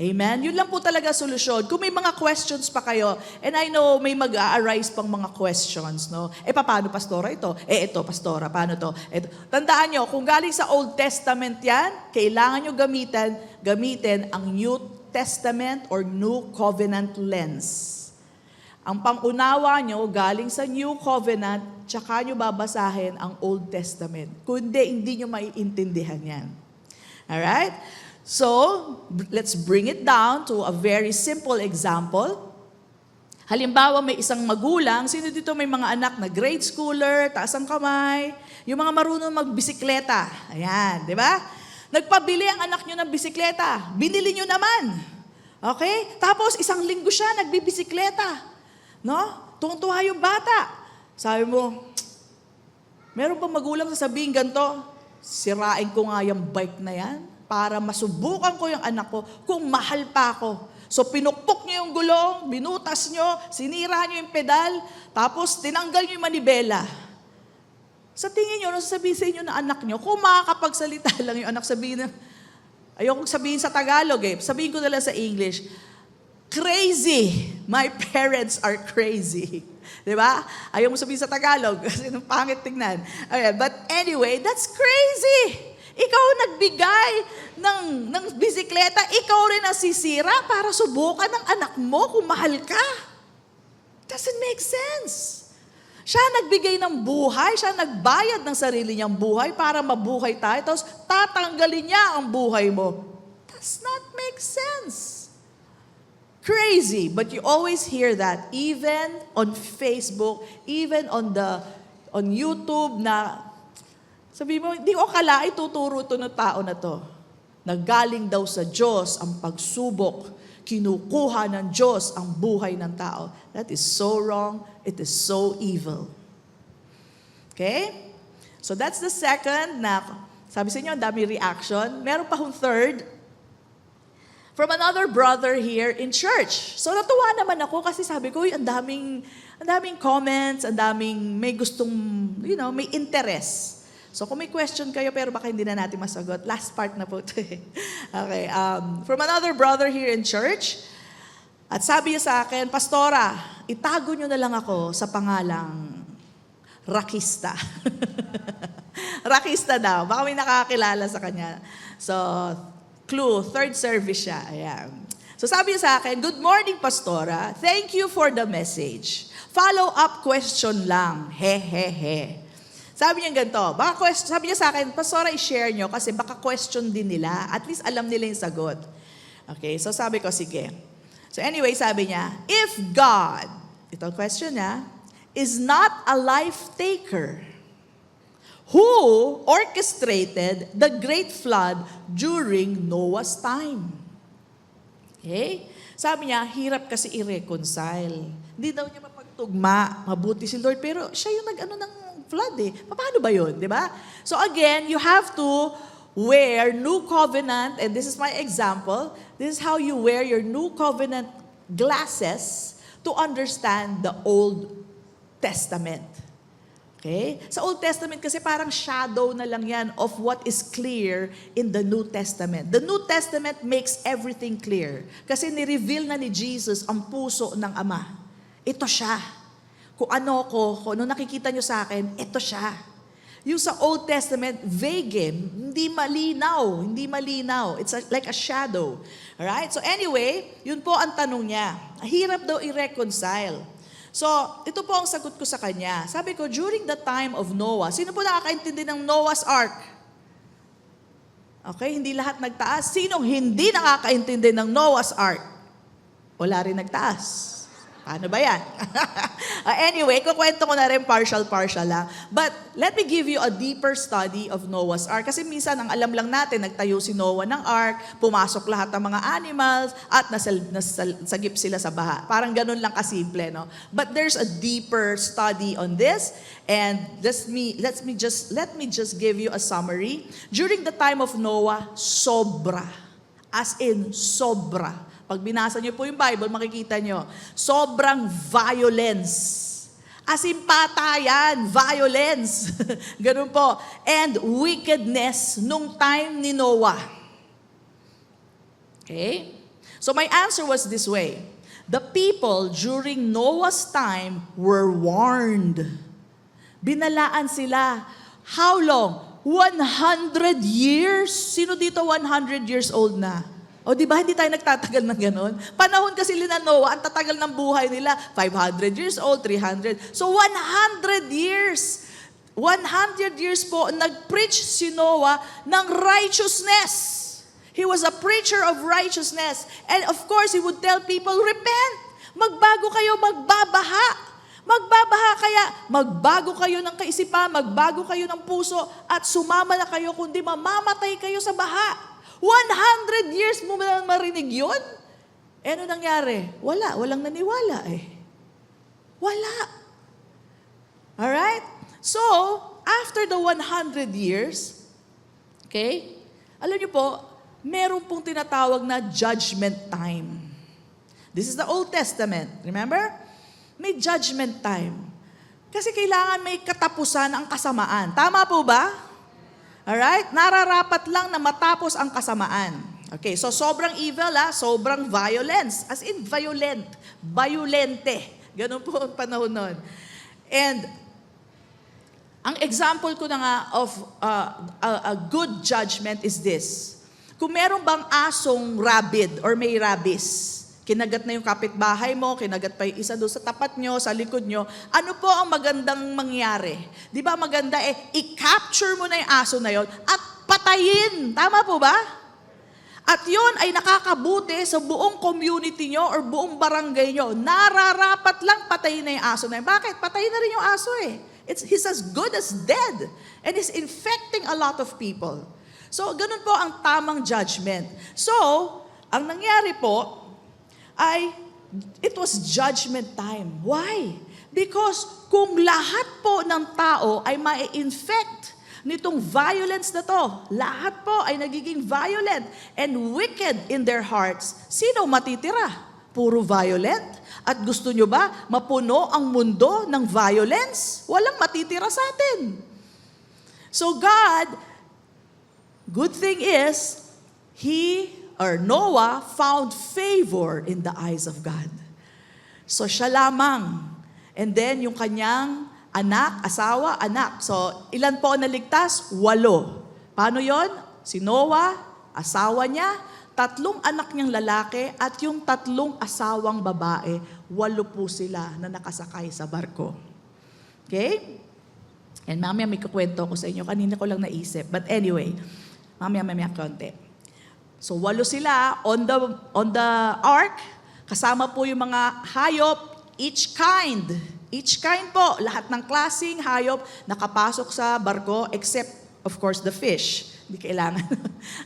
Amen? Yun lang po talaga solusyon. Kung may mga questions pa kayo, and I know may mag-a-arise pang mga questions, no? Paano, pastora, ito? Ito, pastora, paano to? Ito. Tandaan nyo, kung galing sa Old Testament yan, kailangan nyo gamitin ang New Testament or New Covenant lens. Ang pangunawa nyo, galing sa New Covenant, tsaka nyo babasahin ang Old Testament. Kundi, hindi nyo maiintindihan yan. Alright? So, let's bring it down to a very simple example. Halimbawa, may isang magulang, sino dito may mga anak na grade schooler, taas ang kamay, yung mga marunong magbisikleta. Ayan, di ba? Nagpabili ang anak nyo ng bisikleta. Binili nyo naman. Okay? Tapos, isang linggo siya, nagbibisikleta. No? Tuwang-tuwa yung bata. Sabi mo, meron pa magulang sasabihin ganito, sirain ko nga yung bike na yan para masubukan ko yung anak ko kung mahal pa ako. So pinukpok niyo yung gulong, binutas niyo, sinira niyo yung pedal, tapos tinanggal niyo yung manibela. Sa tingin niyo, ano sasabihin sa inyo na anak niyo, kung makakapagsalita lang yung anak, sabihin na, Ayokong sabihin sa Tagalog eh. Sabihin ko na lang sa English. Crazy. My parents are crazy. Di ba? Ayaw mo sabihin sa Tagalog kasi nung pangit tingnan. Okay, but anyway, that's crazy. Ikaw nagbigay ng bisikleta, ikaw rin ang sisira para subukan ng anak mo kung mahal ka. Doesn't make sense. Siya nagbigay ng buhay, siya nagbayad ng sarili niyang buhay para mabuhay tayo, tapos tatanggalin niya ang buhay mo. Does not make sense. Crazy, but you always hear that even on Facebook, even on YouTube na sabi mo, hindi ko akala ituturo ito ng tao na to. Naggaling daw sa Diyos ang pagsubok, kinukuha ng Diyos ang buhay ng tao. That is so wrong. It is so evil. Okay? So that's the second na, sabi sa inyo, ang dami reaction. Meron pa hong third, from another brother here in church. So natuwa naman ako kasi sabi ko, ang daming comments, ang daming may gustong, may interest. So kung may question kayo pero baka hindi na natin masagot, last part na po ito eh. Okay, from another brother here in church, at sabi niya sa akin, Pastora, itago niyo na lang ako sa pangalang Rakista. Rakista daw, baka may nakakilala sa kanya. So, clue, third service siya. Ayan. So sabi niya sa akin, good morning, Pastora. Thank you for the message. Follow-up question lang. He. Sabi niya ganito, sabi niya sa akin, Pastora, i-share niyo kasi baka question din nila. At least alam nila yung sagot. Okay, so sabi ko, sige. So anyway, sabi niya, if God, ito ang question niya, is not a life taker, who orchestrated the great flood during Noah's time? Okay? Sabi niya, hirap kasi i-reconcile. Hindi daw niya mapagtugma, mabuti si Lord, pero siya yung nag-ano ng flood eh. Paano ba yun, di ba? So again, you have to wear New Covenant, and this is my example, this is how you wear your New Covenant glasses to understand the Old Testament. Okay? Sa Old Testament kasi parang shadow na lang yan of what is clear in the New Testament. The New Testament makes everything clear. Kasi ni-reveal na ni Jesus ang puso ng Ama. Ito siya. Kung ano ko, kung ano nakikita nyo sa akin, ito siya. Yung sa Old Testament, vague, hindi malinaw. It's like a shadow. Alright? So anyway, yun po ang tanong niya. Hirap daw i-reconcile. So, ito po ang sagot ko sa kanya. Sabi ko, during the time of Noah, sino po nakakaintindi ng Noah's Ark? Okay, hindi lahat nagtaas. Sinong hindi nakakaintindi ng Noah's Ark? Wala rin nagtaas. Paano ba yan? Anyway, kukwento ko na rin partial lang. But let me give you a deeper study of Noah's Ark. Kasi minsan, ang alam lang natin, nagtayo si Noah ng Ark, pumasok lahat ng mga animals, at nasagip sila sa baha. Parang ganun lang kasimple, no? But there's a deeper study on this. And let me just give you a summary. During the time of Noah, sobra. As in, sobra. Pag binasa niyo po yung Bible, makikita niyo, sobrang violence. As in patayan, violence. Ganun po. And wickedness nung time ni Noah. Okay? So my answer was this way. The people during Noah's time were warned. Binalaan sila. How long? 100 years? Sino dito 100 years old na? O di ba hindi tayo nagtatagal ng ganon? Panahon kasi nila Noah, ang tatagal ng buhay nila, 500 years old, 300. So 100 years. 100 years po, nag-preach si Noah ng righteousness. He was a preacher of righteousness. And of course, he would tell people, repent. Magbago kayo, magbabaha. Kaya magbago kayo ng kaisipan, magbago kayo ng puso, at sumama na kayo, kundi mamamatay kayo sa baha. 100 years mo ba marinig yun? Eh, ano nangyari? Walang naniwala eh. Wala. Alright? So, after the 100 years, okay, alam niyo po, meron pong tinatawag na judgment time. This is the Old Testament. Remember? May judgment time. Kasi kailangan may katapusan ang kasamaan. Tama po ba? Alright? Nararapat lang na matapos ang kasamaan. Okay, so sobrang evil, sobrang violence. As in, violente. Ganun po ang panahon nun. And ang example ko na nga of a good judgment is this. Kung meron bang asong rabid or may rabies, kinagat na yung kapitbahay mo, kinagat pa yung isa doon sa tapat nyo, sa likod nyo, ano po ang magandang mangyari? Di ba maganda i-capture mo na yung aso na yon at patayin. Tama po ba? At yun ay nakakabuti sa buong community nyo or buong barangay nyo. Nararapat lang patayin na yung aso na yun. Bakit? Patayin na rin yung aso He's as good as dead. And he's infecting a lot of people. So, ganun po ang tamang judgment. So, ang nangyari po, it was judgment time. Why? Because kung lahat po ng tao ay ma-infect nitong violence na to, lahat po ay nagiging violent and wicked in their hearts, sino matitira? Puro violent? At gusto nyo ba mapuno ang mundo ng violence? Walang matitira sa atin. So God, good thing is, Noah found favor in the eyes of God. So siya lamang. And then yung kanyang asawa. So ilan po ang naligtas? 8. Paano yon? Si Noah, asawa niya, 3 anak niyang lalaki, at yung 3 asawang babae, 8 po sila na nakasakay sa barko. Okay? And mamaya may kukwento ko sa inyo. Kanina ko lang naisip. But anyway, mamaya konti. So 8 sila on the ark, kasama po yung mga hayop, each kind po, lahat ng klaseng hayop nakapasok sa barko except of course the fish. Hindi kailangan.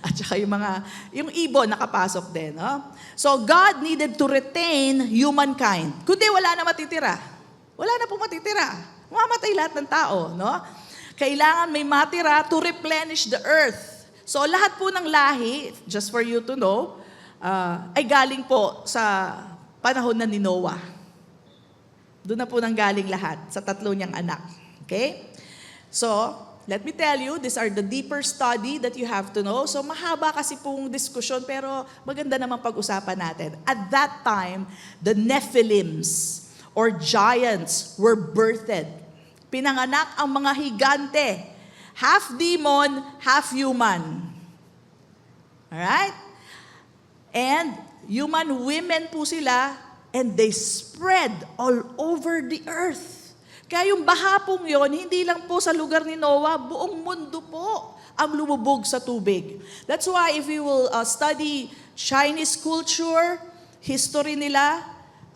At saka yung ibon nakapasok din. No? So God needed to retain humankind. Kundi wala na matitira. Wala na po matitira. Mamatay lahat ng tao. No? Kailangan may matira to replenish the earth. So lahat po ng lahi, just for you to know, ay galing po sa panahon na ni Noah. Doon na po nang galing lahat sa 3 niyang anak. Okay? So, let me tell you, these are the deeper study that you have to know. So mahaba kasi pong diskusyon, pero maganda naman pag-usapan natin. At that time, the Nephilims or giants were birthed. Pinanganak ang mga higante. Half demon, half human. Alright? And human women po sila, and they spread all over the earth. Kaya yung baha pong yun, hindi lang po sa lugar ni Noah, buong mundo po ang lumubog sa tubig. That's why if you will study Chinese culture, history nila,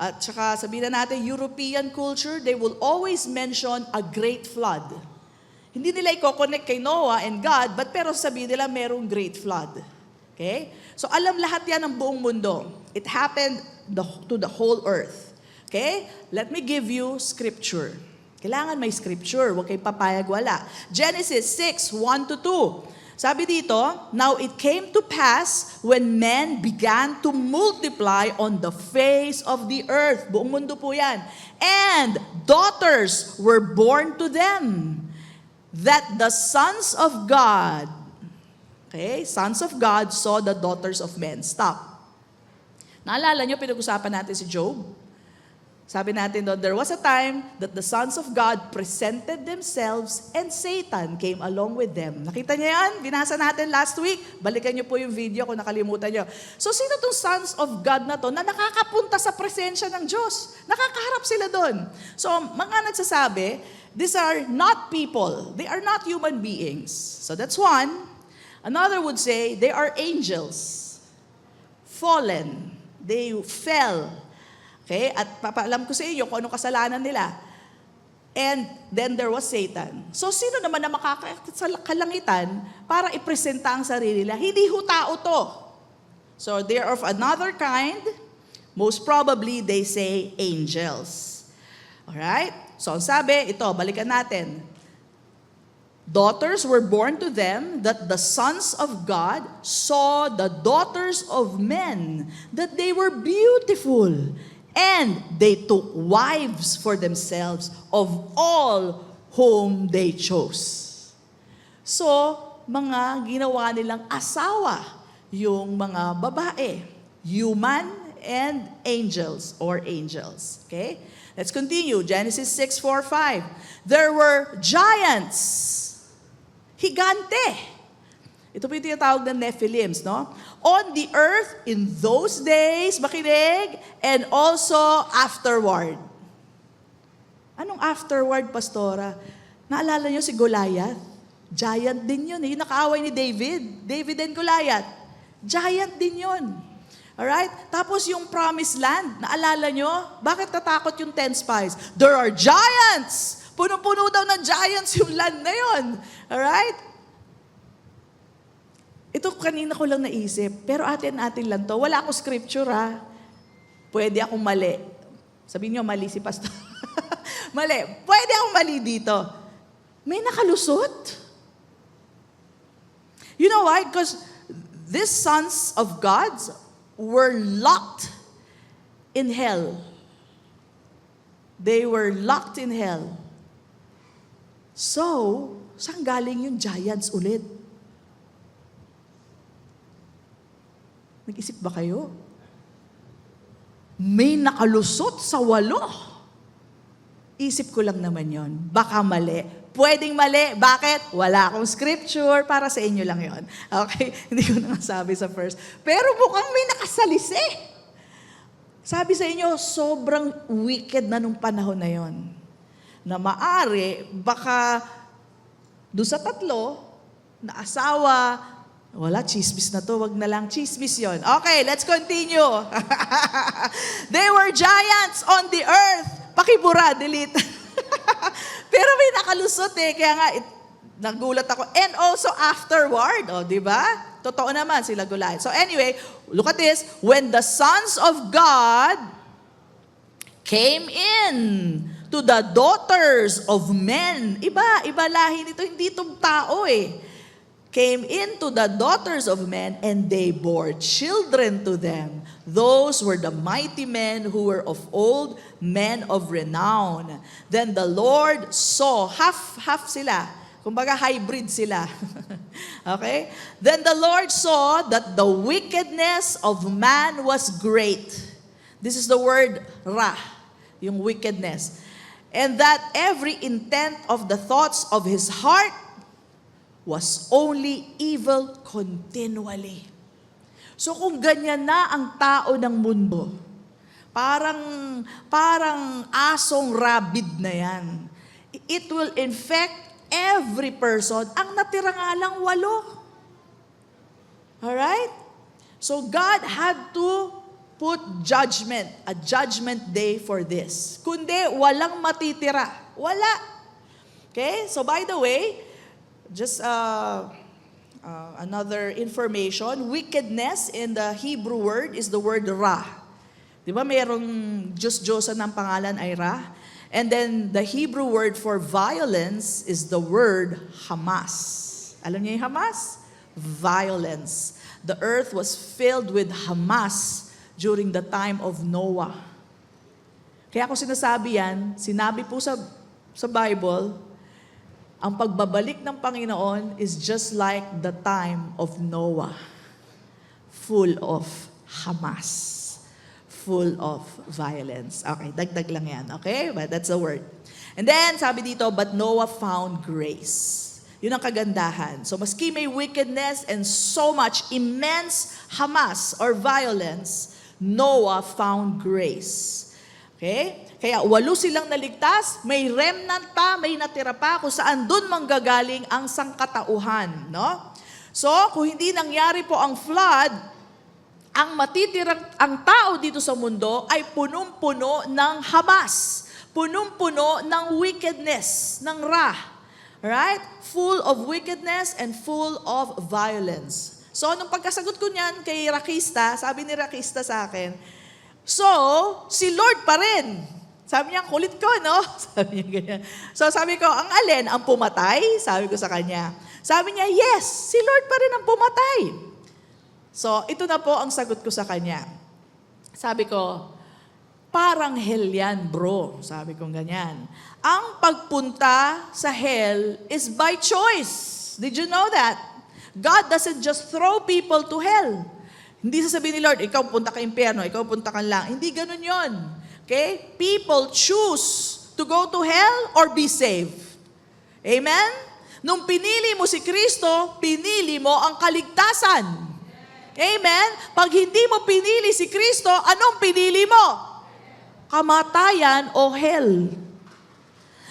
at saka sabihin na natin, European culture, they will always mention a great flood. Hindi nila i-connect kay Noah and God, but pero sabihin nila merong great flood. Okay? So alam lahat yan ng buong mundo. It happened to the whole earth. Okay? Let me give you scripture. Kailangan may scripture, huwag kayong papayag wala. Genesis 6:1-2. Sabi dito, now it came to pass when men began to multiply on the face of the earth. Buong mundo po yan. And daughters were born to them, that the sons of God, okay, sons of God saw the daughters of men. Stop. Naalala nyo, pinag-usapan natin si Job? Sabi natin doon, there was a time that the sons of God presented themselves and Satan came along with them. Nakita niyo yan? Binasa natin last week. Balikan niyo po yung video kung nakalimutan niyo. So sino itong sons of God na to na nakakapunta sa presensya ng Diyos? Nakakaharap sila doon. So mga nagsasabi, these are not people. They are not human beings. So that's one. Another would say, they are angels. Fallen. They fell. Okay? At papaalam ko sa inyo kung anong kasalanan nila. And then there was Satan. So sino naman na makakakit sa kalangitan para ipresenta ang sarili nila? Hindi ho tao to. So they are of another kind. Most probably, they say angels. Alright? So ang sabi, ito, balikan natin. Daughters were born to them, that the sons of God saw the daughters of men, that they were beautiful, and they took wives for themselves of all whom they chose. So, mga ginawa nilang asawa, yung mga babae, human and angels or angels. Okay? Let's continue. Genesis 6:4-5. There were giants, higante. Ito po yung tinatawag ng Nephilims, no? On the earth in those days, makinig, and also afterward. Anong afterward, Pastora? Naalala niyo si Goliath? Giant din yun. Yung nakaaway ni David. David and Goliath. Giant din yun. Alright? Tapos yung promised land, naalala niyo? Bakit natakot yung 10 spies? There are giants! Puno-puno daw ng giants yung land na yun. Alright? Ito kanina ko lang naisip, pero atin-atin lang to. Wala akong scripture ha. Pwede akong mali. Sabihin niyo, mali si Pastor. Mali. Pwede akong mali dito. May nakalusot. You know why? Because these sons of God were locked in hell. They were locked in hell. So, saan galing yung giants ulit? Nag-isip ba kayo? May nakalusot sa 8. Isip ko lang naman yon. Baka mali. Pwedeng mali. Bakit? Wala akong scripture. Para sa inyo lang yon. Okay? Hindi ko na sabi sa first. Pero mukhang may nakasalisi. Sabi sa inyo, sobrang wicked na nung panahon na yon. Na maari, baka doon sa 3 na asawa, wala, chismis na to. Wag na lang, chismis yon. Okay, let's continue. They were giants on the earth. Pakibura, delete. Pero may nakalusot eh. Kaya nga, nagulat ako. And also afterward. O, di ba? Totoo naman sila Goliath. So anyway, look at this. When the sons of God came in to the daughters of men. Iba lahi nito. Hindi itong tao eh. Came into the daughters of men, and they bore children to them. Those were the mighty men who were of old, men of renown. Then the Lord saw, half sila, kumbaga hybrid sila. Okay? Then the Lord saw that the wickedness of man was great. This is the word ra, yung wickedness. And that every intent of the thoughts of his heart was only evil continually. So kung ganyan na ang tao ng mundo, parang asong rabid na yan. It will infect every person. Ang natira nga lang 8. Alright? So God had to put judgment, a judgment day for this. Kundi walang matitira. Wala. Okay? So by the way, just another information, wickedness in the Hebrew word is the word ra. Di ba mayroong Diyos-Diyosan ng pangalan ay ra? And then the Hebrew word for violence is the word Hamas. Alam niyo yung Hamas? Violence. The earth was filled with Hamas during the time of Noah. Kaya ako sinasabi yan, sinabi po sa Bible, ang pagbabalik ng Panginoon is just like the time of Noah. Full of Hamas. Full of violence. Okay, dagdag lang yan. Okay? But that's the word. And then, sabi dito, but Noah found grace. Yun ang kagandahan. So, maski may wickedness and so much immense Hamas or violence, Noah found grace. Okay? Kaya 8 silang naligtas, may remnant pa, may natira pa, kung saan dun manggagaling ang sangkatauhan. No? So, kung hindi nangyari po ang flood, ang tao dito sa mundo ay punong-puno ng Hamas. Punong-puno ng wickedness, ng Ra. Right? Full of wickedness and full of violence. So, nung pagkasagot ko niyan kay Rakista, sabi ni Rakista sa akin, so, si Lord pa rin. Sabi niya, kulit ko, no? Sabi niya ganyan. So sabi ko, ang alin? Ang pumatay? Sabi ko sa kanya. Sabi niya, yes, si Lord pa rin ang pumatay. So ito na po ang sagot ko sa kanya. Sabi ko, parang hell yan, bro. Sabi ko ganyan. Ang pagpunta sa hell is by choice. Did you know that? God doesn't just throw people to hell. Hindi sasabihin ni Lord, ikaw punta ka impyerno, ikaw punta ka lang. Hindi ganun yon. Okay? People choose to go to hell or be saved. Amen? Nung pinili mo si Kristo, pinili mo ang kaligtasan. Amen? Pag hindi mo pinili si Kristo, anong pinili mo? Kamatayan o hell.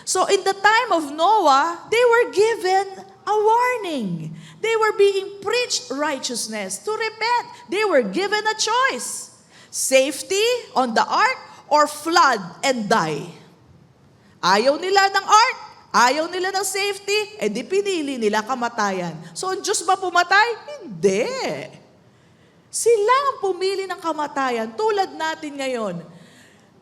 So in the time of Noah, they were given a warning. They were being preached righteousness to repent. They were given a choice. Safety on the ark or flood and die. Ayaw nila ng ark, ayaw nila ng safety, di pinili nila kamatayan. So ang Diyos ba pumatay? Hindi. Sila ang pumili ng kamatayan, tulad natin ngayon.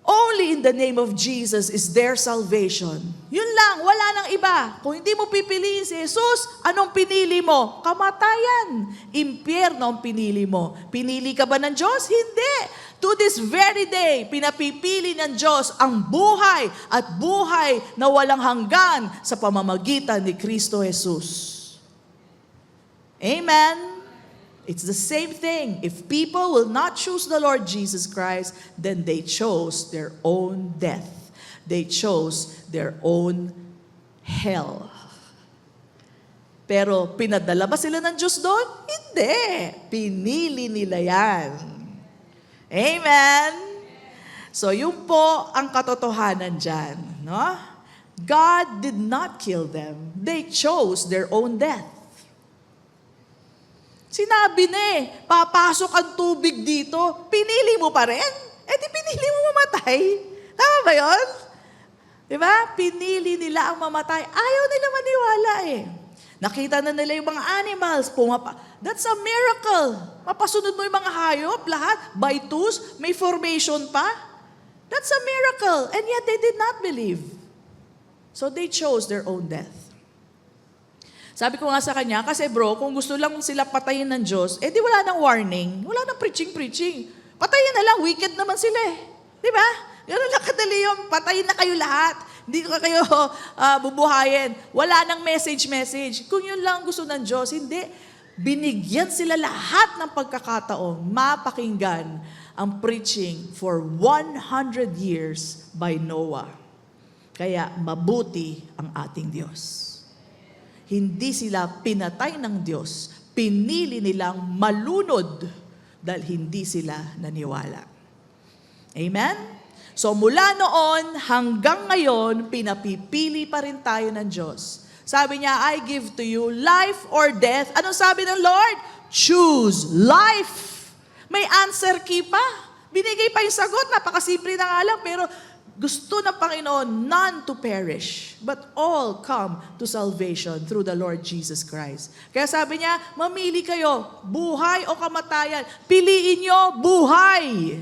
Only in the name of Jesus is their salvation. Yun lang, wala nang iba. Kung hindi mo pipiliin si Jesus, anong pinili mo? Kamatayan. Impyerno ang pinili mo. Pinili ka ba ng Diyos? Hindi. To this very day, pinapipili ng Diyos ang buhay at buhay na walang hanggan sa pamamagitan ni Kristo Jesus. Amen. It's the same thing. If people will not choose the Lord Jesus Christ, then they chose their own death. They chose their own hell. Pero pinadala ba sila ng Diyos doon? Hindi. Pinili nila yan. Amen? So yun po ang katotohanan dyan. No? God did not kill them. They chose their own death. Sinabi na papasok ang tubig dito, pinili mo pa rin? Di pinili mo mamatay. Tama ba yun? Diba? Pinili nila ang mamatay. Ayaw nila maniwala Nakita na nila yung mga animals, That's a miracle. Mapasunod mo yung mga hayop, lahat, by twos, may formation pa. That's a miracle. And yet they did not believe. So they chose their own death. Sabi ko nga sa kanya, kasi bro, kung gusto lang sila patayin ng Diyos, di wala nang warning, wala nang preaching. Patayin na lang, wicked naman sila Di ba? Ganun lang kadali yung patayin na kayo lahat. Hindi ko kayo bubuhayin. Wala nang message. Kung yun lang gusto ng Diyos, hindi. Binigyan sila lahat ng pagkakataon, mapakinggan ang preaching for 100 years by Noah. Kaya mabuti ang ating Diyos. Hindi sila pinatay ng Diyos. Pinili nilang malunod dahil hindi sila naniwala. Amen? So mula noon hanggang ngayon, pinapipili pa rin tayo ng Diyos. Sabi niya, I give to you life or death. Anong sabi ng Lord? Choose life. May answer key pa. Binigay pa yung sagot. Napakasimple na nga lang, pero gusto ng Panginoon, none to perish, but all come to salvation through the Lord Jesus Christ. Kaya sabi niya, mamili kayo, buhay o kamatayan. Piliin niyo buhay.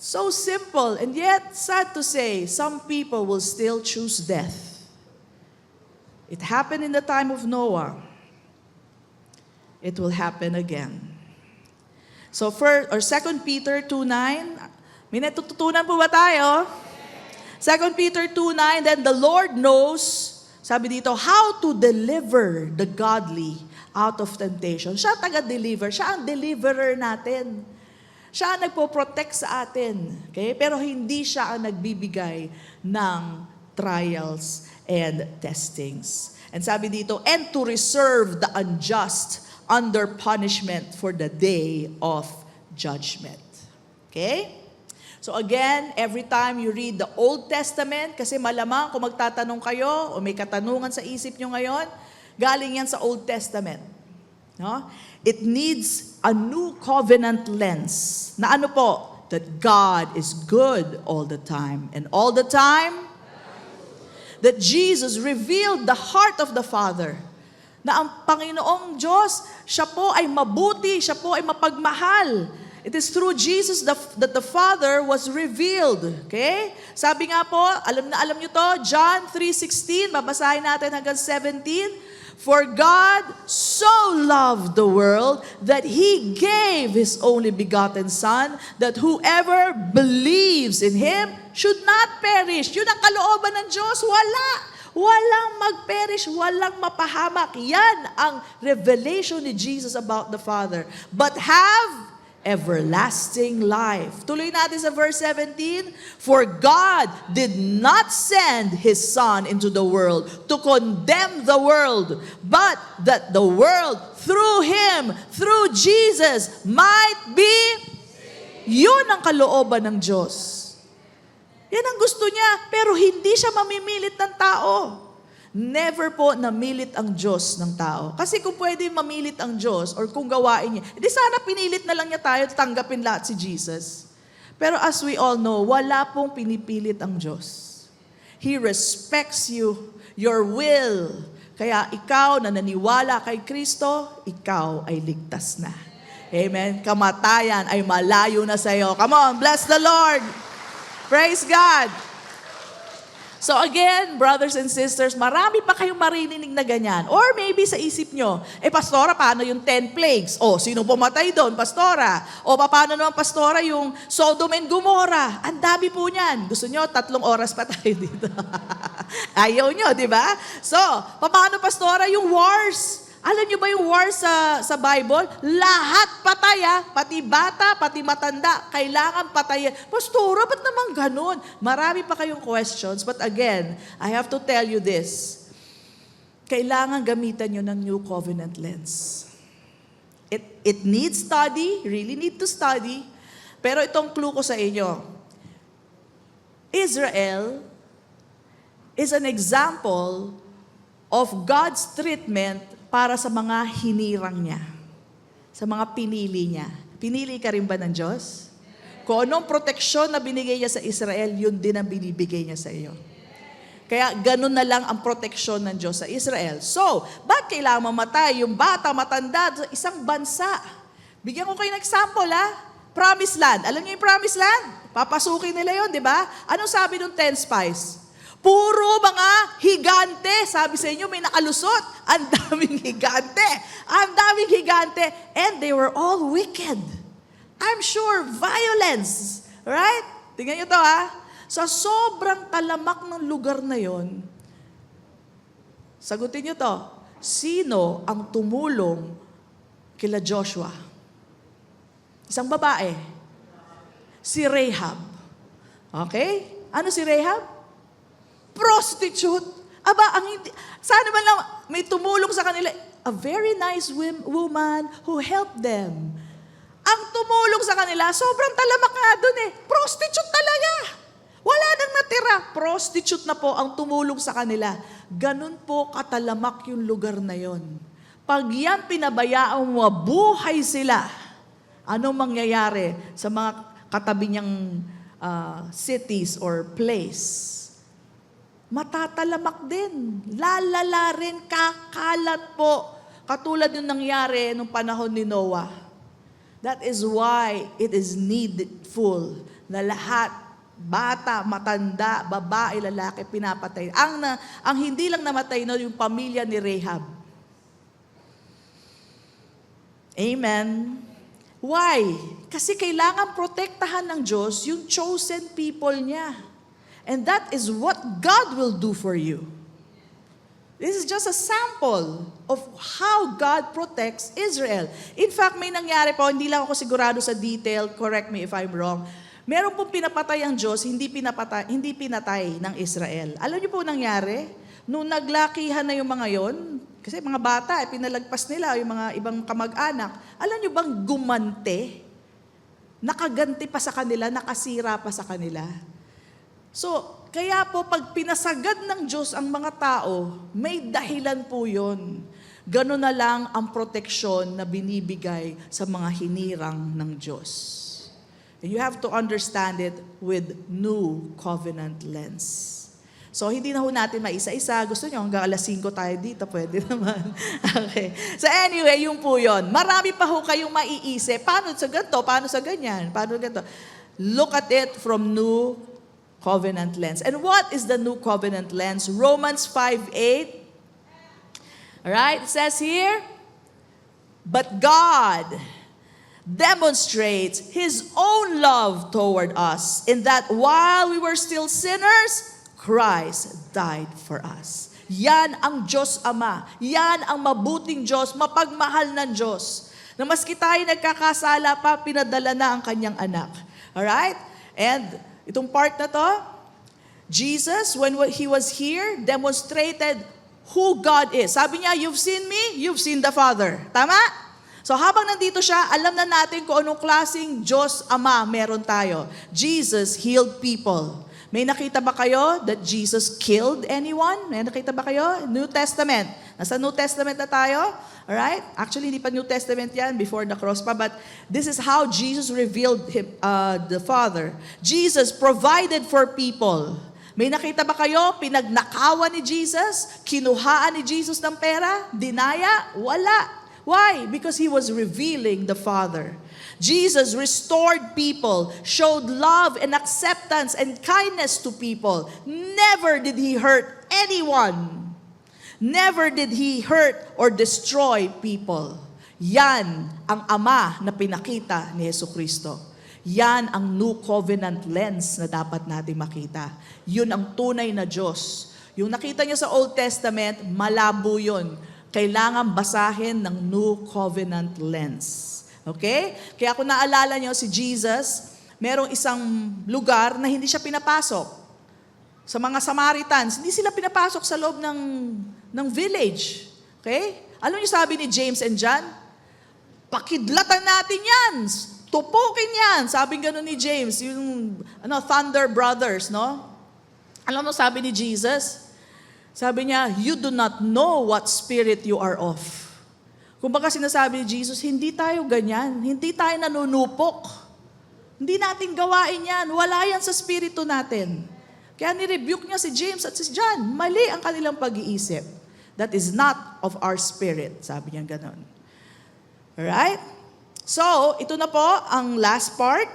So simple, and yet, sad to say, some people will still choose death. It happened in the time of Noah. It will happen again. So 2 Peter 2:9, may natututunan po ba tayo? 2 Peter 2:9, then the Lord knows, sabi dito, how to deliver the godly out of temptation. Siya taga-deliver. Siya ang deliverer natin. Siya ang nagpo-protect sa atin. Okay? Pero hindi siya ang nagbibigay ng trials and testings. And sabi dito, and to reserve the unjust under punishment for the day of judgment. Okay? So again, every time you read the Old Testament, kasi malamang kung magtatanong kayo o may katanungan sa isip nyo ngayon, galing yan sa Old Testament. No? It needs a new covenant lens. Na ano po? That God is good all the time. And all the time, that Jesus revealed the heart of the Father. Na ang Panginoong Diyos, siya po ay mabuti, siya po ay mapagmahal. It is through Jesus that the Father was revealed. Okay? Sabi nga po, alam niyo to, John 3:16, babasahin natin hanggang 17. For God so loved the world that He gave His only begotten Son, that whoever believes in Him should not perish. Yun ang kalooban ng Diyos. Walang mag-perish, walang mapahamak. Yan ang revelation ni Jesus about the Father. But have everlasting life. Tuloy natin sa verse 17. For God did not send His Son into the world to condemn the world, but that the world through Him, through Jesus, might be. Yun ang kalooban ng Diyos. Yan ang gusto niya, pero hindi siya mamimilit ng tao. Never po namilit ang Diyos ng tao. Kasi kung pwede mamilit ang Diyos or kung gawain niya, edi sana pinilit na lang niya tayo tanggapin lahat si Jesus. Pero as we all know, wala pong pinipilit ang Diyos. He respects you, your will. Kaya ikaw na naniwala kay Kristo, ikaw ay ligtas na. Amen? Kamatayan ay malayo na sa iyo. Come on, bless the Lord. Praise God. So again, brothers and sisters, marami pa kayong maririnig na ganyan. Or maybe sa isip nyo, pastora, paano yung 10 plagues? Sino pumatay doon, pastora? Paano naman, pastora, yung Sodom and Gomorrah? Ang dami po niyan. Gusto nyo, 3 oras pa tayo dito. Ayaw nyo, di ba? So, paano, pastora, yung wars? Alam nyo ba yung wars sa Bible? Lahat patay, pati bata, pati matanda, kailangan patayin. Pastora, ba't naman ganun? Marami pa kayong questions, but again, I have to tell you this. Kailangan gamitan nyo ng New Covenant lens. It needs study, really need to study, pero itong clue ko sa inyo. Israel is an example of God's treatment para sa mga hinirang niya, sa mga pinili niya. Pinili ka rin ba ng Diyos? Kung anong proteksyon na binigay niya sa Israel, yun din ang binibigay niya sa iyo. Kaya ganun na lang ang proteksyon ng Diyos sa Israel. So, bakit kailangan mamatay yung bata, matanda sa isang bansa? Bigyan ko kayo ng example, Promised Land. Alam niyo yung Promised Land? Papasukin nila yon, di ba? Anong sabi ng 10 spies? Puro mga higante. Sabi sa inyo, may nakalusot. Ang daming higante. Ang daming higante. And they were all wicked. I'm sure, violence. Right? Tingnan nyo to, Sa sobrang talamak ng lugar na yon, sagutin nyo to, sino ang tumulong kila Joshua? Isang babae. Si Rahab. Okay? Ano si Rahab? Prostitute. Aba, sana ba lang may tumulong sa kanila? A very nice woman who helped them. Ang tumulong sa kanila, sobrang talamak nga dun Prostitute talaga. Wala nang natira. Prostitute na po ang tumulong sa kanila. Ganun po katalamak yung lugar na yon. Pag yan pinabayaan mo, buhay sila. Anong mangyayari sa mga katabi niyang cities or place? Matatalamak din. Lalala rin, kakalat po. Katulad yung nangyari nung panahon ni Noah. That is why it is needful na lahat, bata, matanda, babae, lalaki, pinapatay. Ang hindi lang namatay na yung pamilya ni Rahab. Amen. Why? Kasi kailangan protektahan ng Diyos yung chosen people niya. And that is what God will do for you. This is just a sample of how God protects Israel. In fact, may nangyari po, hindi lang ako sigurado sa detail, correct me if I'm wrong. Meron pong pinapatay ang Diyos, hindi pinatay ng Israel. Alam niyo po nangyari? Nung naglakihan na yung mga yon, kasi mga bata, pinalagpas nila yung mga ibang kamag-anak. Alam niyo bang gumante? Nakaganti pa sa kanila, nakasira pa sa kanila. So, kaya po pag pinasagad ng Diyos ang mga tao, may dahilan po yun. Gano'n na lang ang proteksyon na binibigay sa mga hinirang ng Diyos. And you have to understand it with New Covenant lens. So, hindi na ho natin maisa-isa. Gusto nyo, hanggang alas 5 tayo dito, pwede naman. Okay. So, anyway, yun po yun. Marami pa ho kayong maiisip. Paano sa ganito? Paano sa ganyan? Paano ganito? Look at it from New Covenant lens. And what is the New Covenant lens? Romans 5:8. Alright, it says here, but God demonstrates His own love toward us in that while we were still sinners, Christ died for us. Yan ang Diyos Ama. Yan ang mabuting Diyos, mapagmahal ng Diyos. Na maski tayo nagkakasala pa, pinadala na ang kanyang anak. Alright? And itong part na to, Jesus, when He was here, demonstrated who God is. Sabi niya, you've seen me, you've seen the Father. Tama? So habang nandito siya, alam na natin kung anong klaseng Diyos Ama meron tayo. Jesus healed people. May nakita ba kayo that Jesus killed anyone? May nakita ba kayo? New Testament. Nasa New Testament na tayo? Alright? Actually, hindi pa New Testament yan, before the cross pa. But this is how Jesus revealed the Father. Jesus provided for people. May nakita ba kayo? Pinagnakawan ni Jesus? Kinuhaan ni Jesus ng pera? Dinaya? Wala. Why? Because He was revealing the Father. Jesus restored people, showed love and acceptance and kindness to people. Never did He hurt anyone. Never did He hurt or destroy people. Yan ang Ama na pinakita ni Jesucristo. Yan ang New Covenant lens na dapat natin makita. Yun ang tunay na Diyos. Yung nakita niyo sa Old Testament, malabo yun. Kailangan basahin ng New Covenant lens. Okay? Kaya kung naalala niyo si Jesus, merong isang lugar na hindi siya pinapasok. Sa mga Samaritans, hindi sila pinapasok sa loob ng village. Okay? Alam niyo sabi ni James and John? Pakidlatan natin yan. Tupukin yan. Sabi gano'n ni James, yung Thunder Brothers, no? Alam mo sabi ni Jesus? Sabi niya, you do not know what spirit you are of. Kung baka sinasabi ni Jesus, hindi tayo ganyan. Hindi tayo nanunupok. Hindi natin gawain yan. Wala yan sa spirito natin. Kaya nirebuke niya si James at si John. Mali ang kanilang pag-iisip. That is not of our spirit. Sabi niya ganon. Alright? So, ito na po ang last part.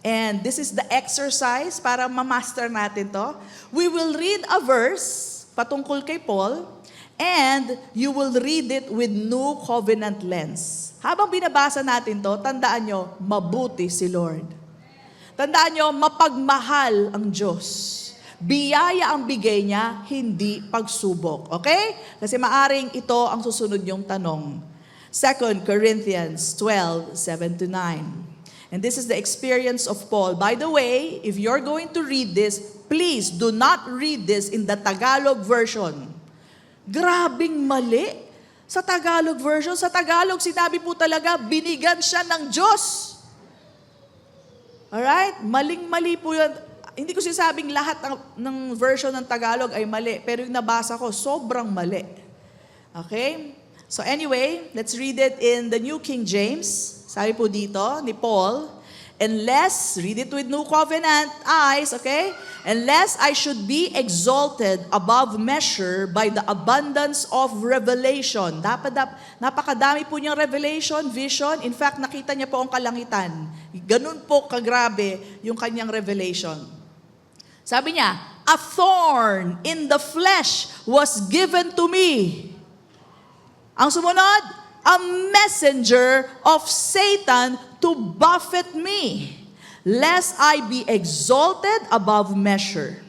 And this is the exercise para ma-master natin to. We will read a verse patungkol kay Paul, and you will read it with New Covenant lens. Habang binabasa natin to, tandaan nyo, mabuti si Lord. Tandaan nyo, mapagmahal ang Diyos. Biyaya ang bigay niya, hindi pagsubok. Okay? Kasi maaring ito ang susunod yung tanong. 2 Corinthians 12, 7-9. And this is the experience of Paul. By the way, if you're going to read this, please do not read this in the Tagalog version. Grabing mali sa Tagalog version. Sa Tagalog, sinabi po talaga, binigyan siya ng Diyos. Alright? Maling-mali po yun. Hindi ko sinasabing lahat ng version ng Tagalog ay mali, pero yung nabasa ko, sobrang mali. Okay? So anyway, let's read it in the New King James. Sabi po dito ni Paul, unless, read it with New Covenant eyes, okay? Unless I should be exalted above measure by the abundance of revelation. Napakadami po niyang revelation, vision. In fact, nakita niya po ang kalangitan. Ganun po kagrabe yung kanyang revelation. Sabi niya, a thorn in the flesh was given to me. Ang sumunod, a messenger of Satan to buffet me, lest I be exalted above measure.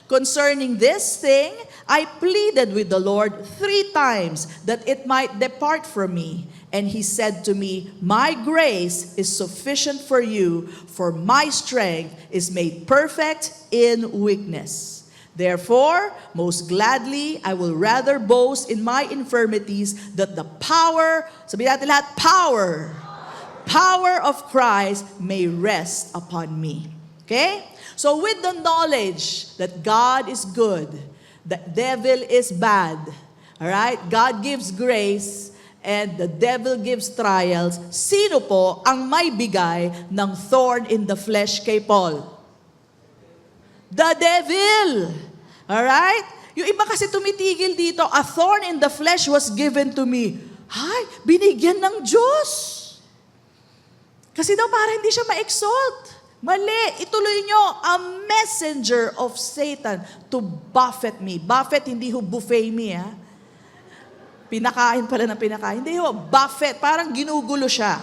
Concerning this thing, I pleaded with the Lord 3 times that it might depart from me. And He said to me, my grace is sufficient for you, for my strength is made perfect in weakness. Therefore, most gladly, I will rather boast in my infirmities that the power, sabihin natin lahat, power of Christ may rest upon me. Okay? So with the knowledge that God is good, the devil is bad, all right? God gives grace, and the devil gives trials. Sino po ang may bigay ng thorn in the flesh kay Paul? The devil. Alright? Yung iba kasi tumitigil dito, a thorn in the flesh was given to me. Hay, binigyan ng Diyos. Kasi daw para hindi siya ma-exalt. Mali, ituloy nyo, a messenger of Satan to buffet me. Buffet, hindi ho buffet me, ha? Pinakain pala ng pinakain. Hindi ho, buffet, parang ginugulo siya.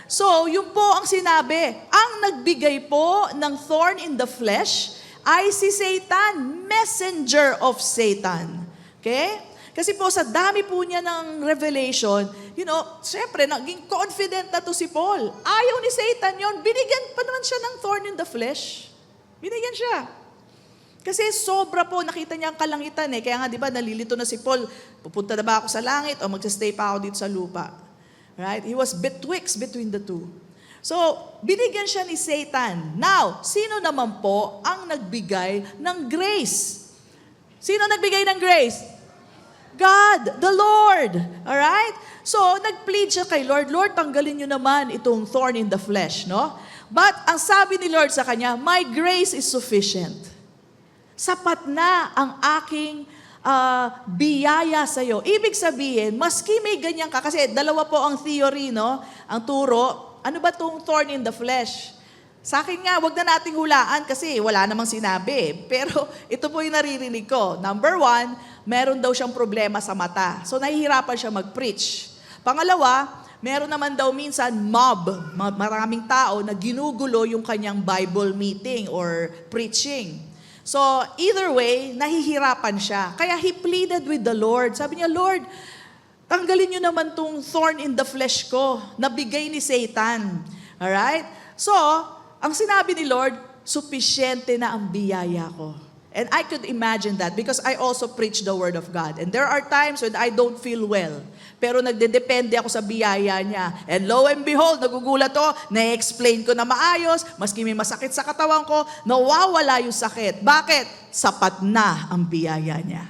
So, yun po ang sinabi, ang nagbigay po ng thorn in the flesh ay si Satan, messenger of Satan. Okay? Kasi po sa dami po niya ng revelation, syempre, naging confident na to si Paul. Ayaw ni Satan yon, binigyan pa naman siya ng thorn in the flesh. Binigyan siya. Kasi sobra po, nakita niya ang kalangitan eh. Kaya nga, di ba, nalilito na si Paul, pupunta na ba ako sa langit o magsastay pa ako dito sa lupa? Right? He was betwixt between the two. So, binigyan siya ni Satan. Now, sino naman po ang nagbigay ng grace? Sino nagbigay ng grace? God, the Lord. Alright? So, nag-plead siya kay Lord, Lord, tanggalin niyo naman itong thorn in the flesh, no? But, ang sabi ni Lord sa kanya, my grace is sufficient. Sapat na ang aking biyaya sa'yo. Ibig sabihin, maski may ganyan ka, kasi dalawa po ang theory, no? Ang turo, ano ba itong thorn in the flesh? Sa akin nga, wag na nating hulaan kasi wala namang sinabi. Pero ito po yung naririnig ko. Number 1, meron daw siyang problema sa mata. So nahihirapan siya mag-preach. Pangalawa, meron naman daw minsan maraming tao na ginugulo yung kanyang Bible meeting or preaching. So either way, nahihirapan siya. Kaya he pleaded with the Lord. Sabi niya, Lord, tanggalin niyo naman tong thorn in the flesh ko na bigay ni Satan. Alright? So, ang sinabi ni Lord, supisyente na ang biyaya ko. And I could imagine that because I also preach the Word of God. And there are times when I don't feel well. Pero nagdedepende ako sa biyaya niya. And lo and behold, nagugulat ako, na-explain ko na maayos, maski may masakit sa katawan ko, nawawala yung sakit. Bakit? Sapat na ang biyaya niya.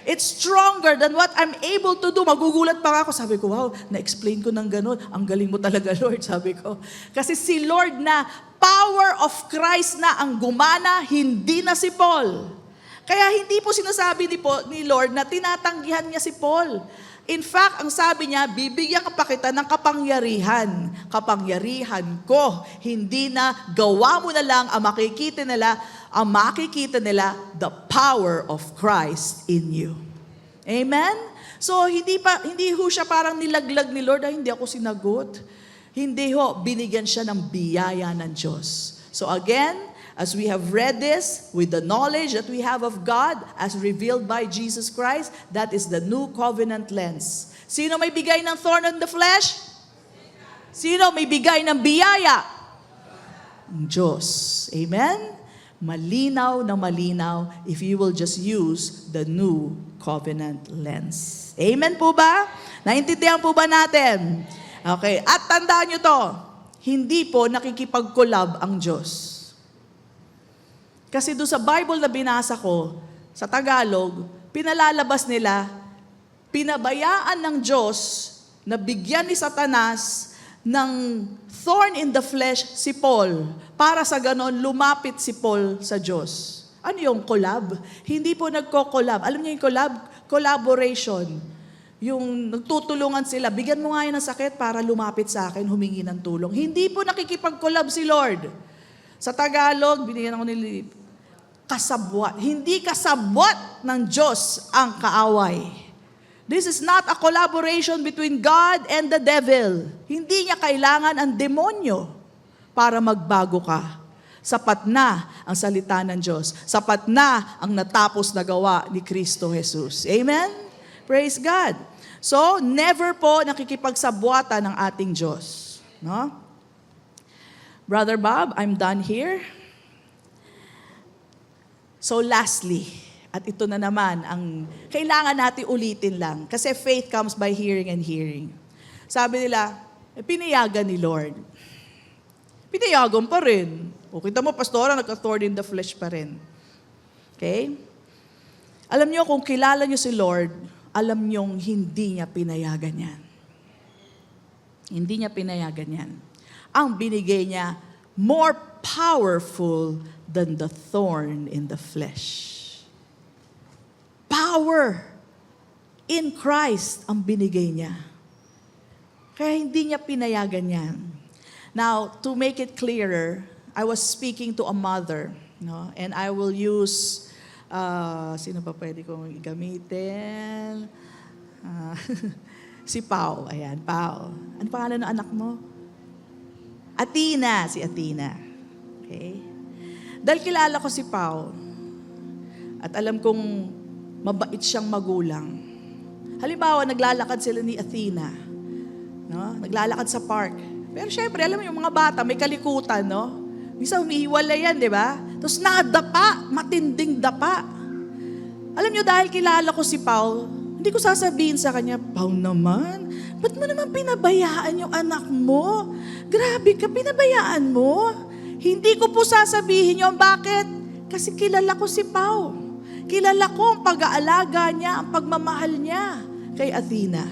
It's stronger than what I'm able to do. Magugulat pa ako. Sabi ko, wow, na-explain ko ng ganun. Ang galing mo talaga, Lord, sabi ko. Kasi si Lord na, power of Christ na ang gumana, hindi na si Paul. Kaya hindi po sinasabi ni Lord na tinatanggihan niya si Paul. In fact, ang sabi niya, bibigyan ka pa kita ng kapangyarihan. Kapangyarihan ko. Hindi na gawa mo na lang ang makikita nila, the power of Christ in you. Amen? So, hindi ho siya parang nilaglag ni Lord, hindi ako sinagot. Hindi ho, binigyan siya ng biyaya ng Diyos. So again, as we have read this, with the knowledge that we have of God, as revealed by Jesus Christ, that is the new covenant lens. Sino may bigay ng thorn in the flesh? Sino may bigay ng biyaya? Ang Diyos. Amen? Malinaw na malinaw if you will just use the new covenant lens. Amen po ba? Naintindihan po ba natin? Okay. At tandaan nyo to, hindi po nakikipag-collab ang Diyos. Kasi doon sa Bible na binasa ko, sa Tagalog, pinalalabas nila, pinabayaan ng Diyos na bigyan ni Satanas ng thorn in the flesh si Paul, para sa ganon lumapit si Paul sa Diyos. Ano yung collab? Hindi po nagko-collab. Alam niyo yung collab? Collaboration. Yung nagtutulungan sila, bigyan mo nga yan ng sakit para lumapit sa akin, humingi ng tulong. Hindi po nakikipag-collab si Lord. Sa Tagalog, binigyan ako ni kasabwat. Hindi kasabwat ng Diyos ang kaaway. This is not a collaboration between God and the devil. Hindi niya kailangan ang demonyo para magbago ka. Sapat na ang salita ng Diyos. Sapat na ang natapos na gawa ni Kristo Jesus. Amen? Praise God. So, never po nakikipagsabwatan ng ating Diyos. No? Brother Bob, I'm done here. So lastly, at ito na naman, ang kailangan natin ulitin lang. Kasi faith comes by hearing and hearing. Sabi nila, pinayagan ni Lord. Pinayagan pa rin. O kita mo, pastora, nagka-thorn in the flesh pa rin. Okay? Alam niyo, kung kilala niyo si Lord, alam niyong hindi niya pinayagan yan. Hindi niya pinayagan yan. Ang binigay niya, more powerful than the thorn in the flesh. Power in Christ ang binigay niya. Kaya hindi niya pinayagan yan. Now, to make it clearer, I was speaking to a mother, no? And I will use, sino pa pwede kong gamitin? Si Pao. Ayan, Pao. Ano pangalan ng anak mo? Athena, si Athena. Okay? Dahil kilala ko si Pao, at alam kong mabait siyang magulang. Halimbawa, naglalakad sila ni Athena. No? Naglalakad sa park. Pero syempre, alam mo yung mga bata, may kalikutan, no? Minsan humihiwalay yan, di ba? Tapos nadapa, matinding dapa. Alam nyo, dahil kilala ko si Pao, hindi ko sasabihin sa kanya, Pao naman, ba't mo naman pinabayaan yung anak mo? Grabe ka, pinabayaan mo? Hindi ko po sasabihin yun. Bakit? Kasi kilala ko si Pao. Kilala ko ang pag-aalaga niya, ang pagmamahal niya kay Athena.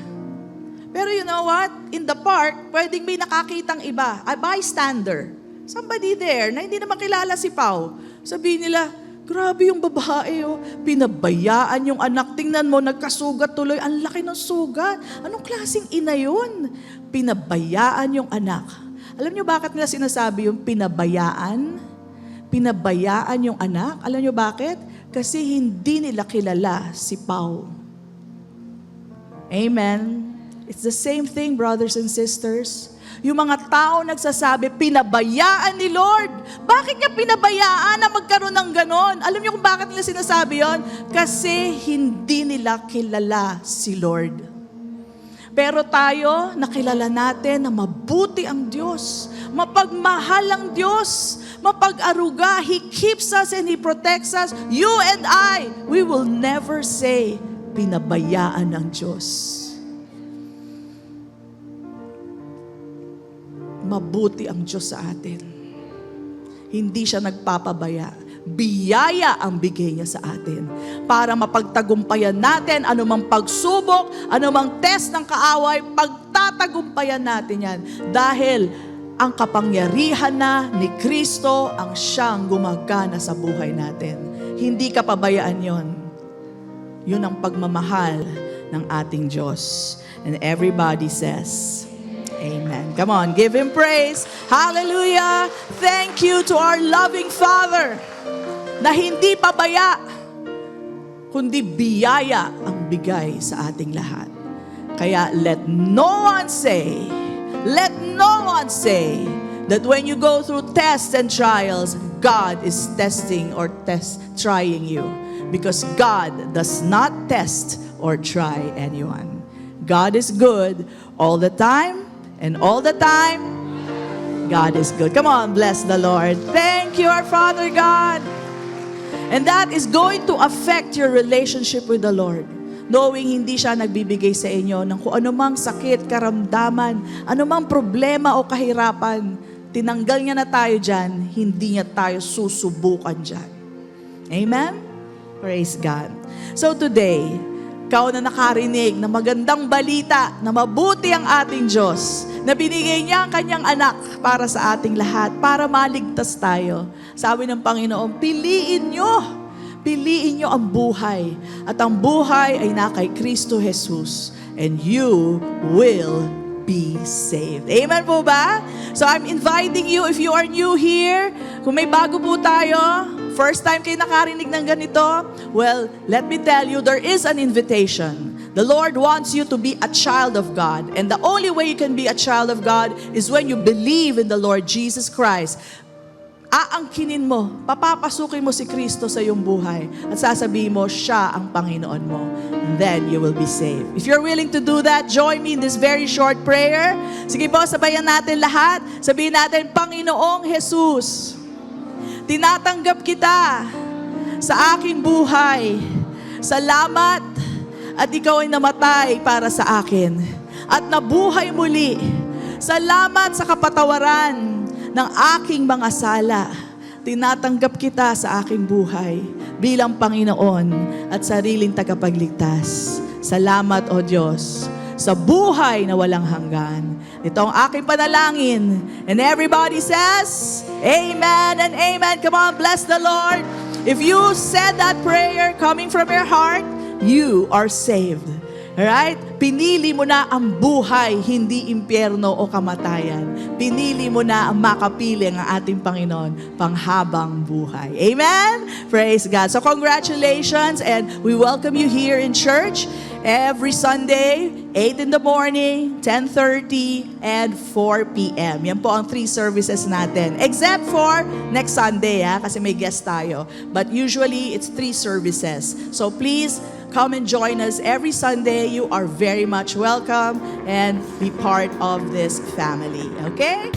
Pero you know what? In the park, pwedeng may nakakitang iba, a bystander. Somebody there na hindi naman kilala si Pao. Sabihin nila, grabe yung babae, oh. Pinabayaan yung anak. Tingnan mo, nagkasugat tuloy. Ang laki ng sugat. Anong klaseng ina yun? Pinabayaan yung anak. Alam niyo bakit nila sinasabi yung pinabayaan? Pinabayaan yung anak. Alam niyo bakit? Kasi hindi nila kilala si Pao. Amen. It's the same thing, brothers and sisters. Yung mga tao nagsasabi, pinabayaan ni Lord. Bakit niya pinabayaan na magkaroon ng ganon? Alam niyo kung bakit nila sinasabi yon? Kasi hindi nila kilala si Lord. Pero tayo, nakilala natin na mabuti ang Diyos. Mapagmahal ang Diyos. Mapag-aruga. He keeps us and He protects us. You and I, we will never say, pinabayaan ng Diyos. Mabuti ang Diyos sa atin. Hindi siya nagpapabaya. Biyaya ang bigay niya sa atin para mapagtagumpayan natin anumang pagsubok, anumang test ng kaaway, pagtatagumpayan natin yan. Dahil ang kapangyarihan na ni Kristo ang siyang gumagana sa buhay natin. Hindi ka pabayaan yon. Yun ang pagmamahal ng ating Diyos. And everybody says, Amen. Come on, give Him praise. Hallelujah. Thank you to our loving Father na hindi pabaya, kundi biyaya ang bigay sa ating lahat. Kaya let no one say that when you go through tests and trials, God is testing or trying you. Because God does not test or try anyone. God is good all the time. And all the time, God is good. Come on, bless the Lord. Thank you, our Father God. And that is going to affect your relationship with the Lord. Knowing hindi siya nagbibigay sa inyo ng kung anumang sakit, karamdaman, anumang problema o kahirapan, tinanggal niya na tayo dyan, hindi niya tayo susubukan dyan. Amen? Praise God. So today, ikaw na nakarinig na magandang balita na mabuti ang ating Diyos, na binigay niya ang kanyang anak para sa ating lahat, para maligtas tayo. Sabi ng Panginoon, piliin nyo ang buhay. At ang buhay ay na kay Kristo Jesus. And you will be saved. Amen po ba? So I'm inviting you, if you are new here, kung may bago po tayo, first time kayo nakarinig ng ganito, well, let me tell you, there is an invitation. The Lord wants you to be a child of God. And the only way you can be a child of God is when you believe in the Lord Jesus Christ. Aangkinin mo, papapasukin mo si Kristo sa iyong buhay at sasabihin mo, siya ang Panginoon mo. And then you will be saved. If you're willing to do that, join me in this very short prayer. Sige po, sabayan natin lahat. Sabihin natin, Panginoong Jesus, tinatanggap kita sa aking buhay. Salamat at ikaw ay namatay para sa akin at nabuhay muli. Salamat sa kapatawaran ng aking mga sala. Tinatanggap kita sa aking buhay bilang Panginoon at sariling tagapagligtas. Salamat, O Diyos, sa buhay na walang hanggan. Ito ang aking panalangin. And everybody says, Amen and Amen. Come on, bless the Lord. If you said that prayer coming from your heart, you are saved. Alright? Pinili mo na ang buhay, hindi impyerno o kamatayan. Pinili mo na ang makapiling ang ating Panginoon, panghabang buhay. Amen? Praise God. So congratulations and we welcome you here in church. Every Sunday, 8 in the morning, 10:30, and 4 p.m. Yan po ang 3 services natin. Except for next Sunday, kasi may guest tayo. But usually, it's 3 services. So please, come and join us every Sunday. You are very much welcome and be part of this family. Okay?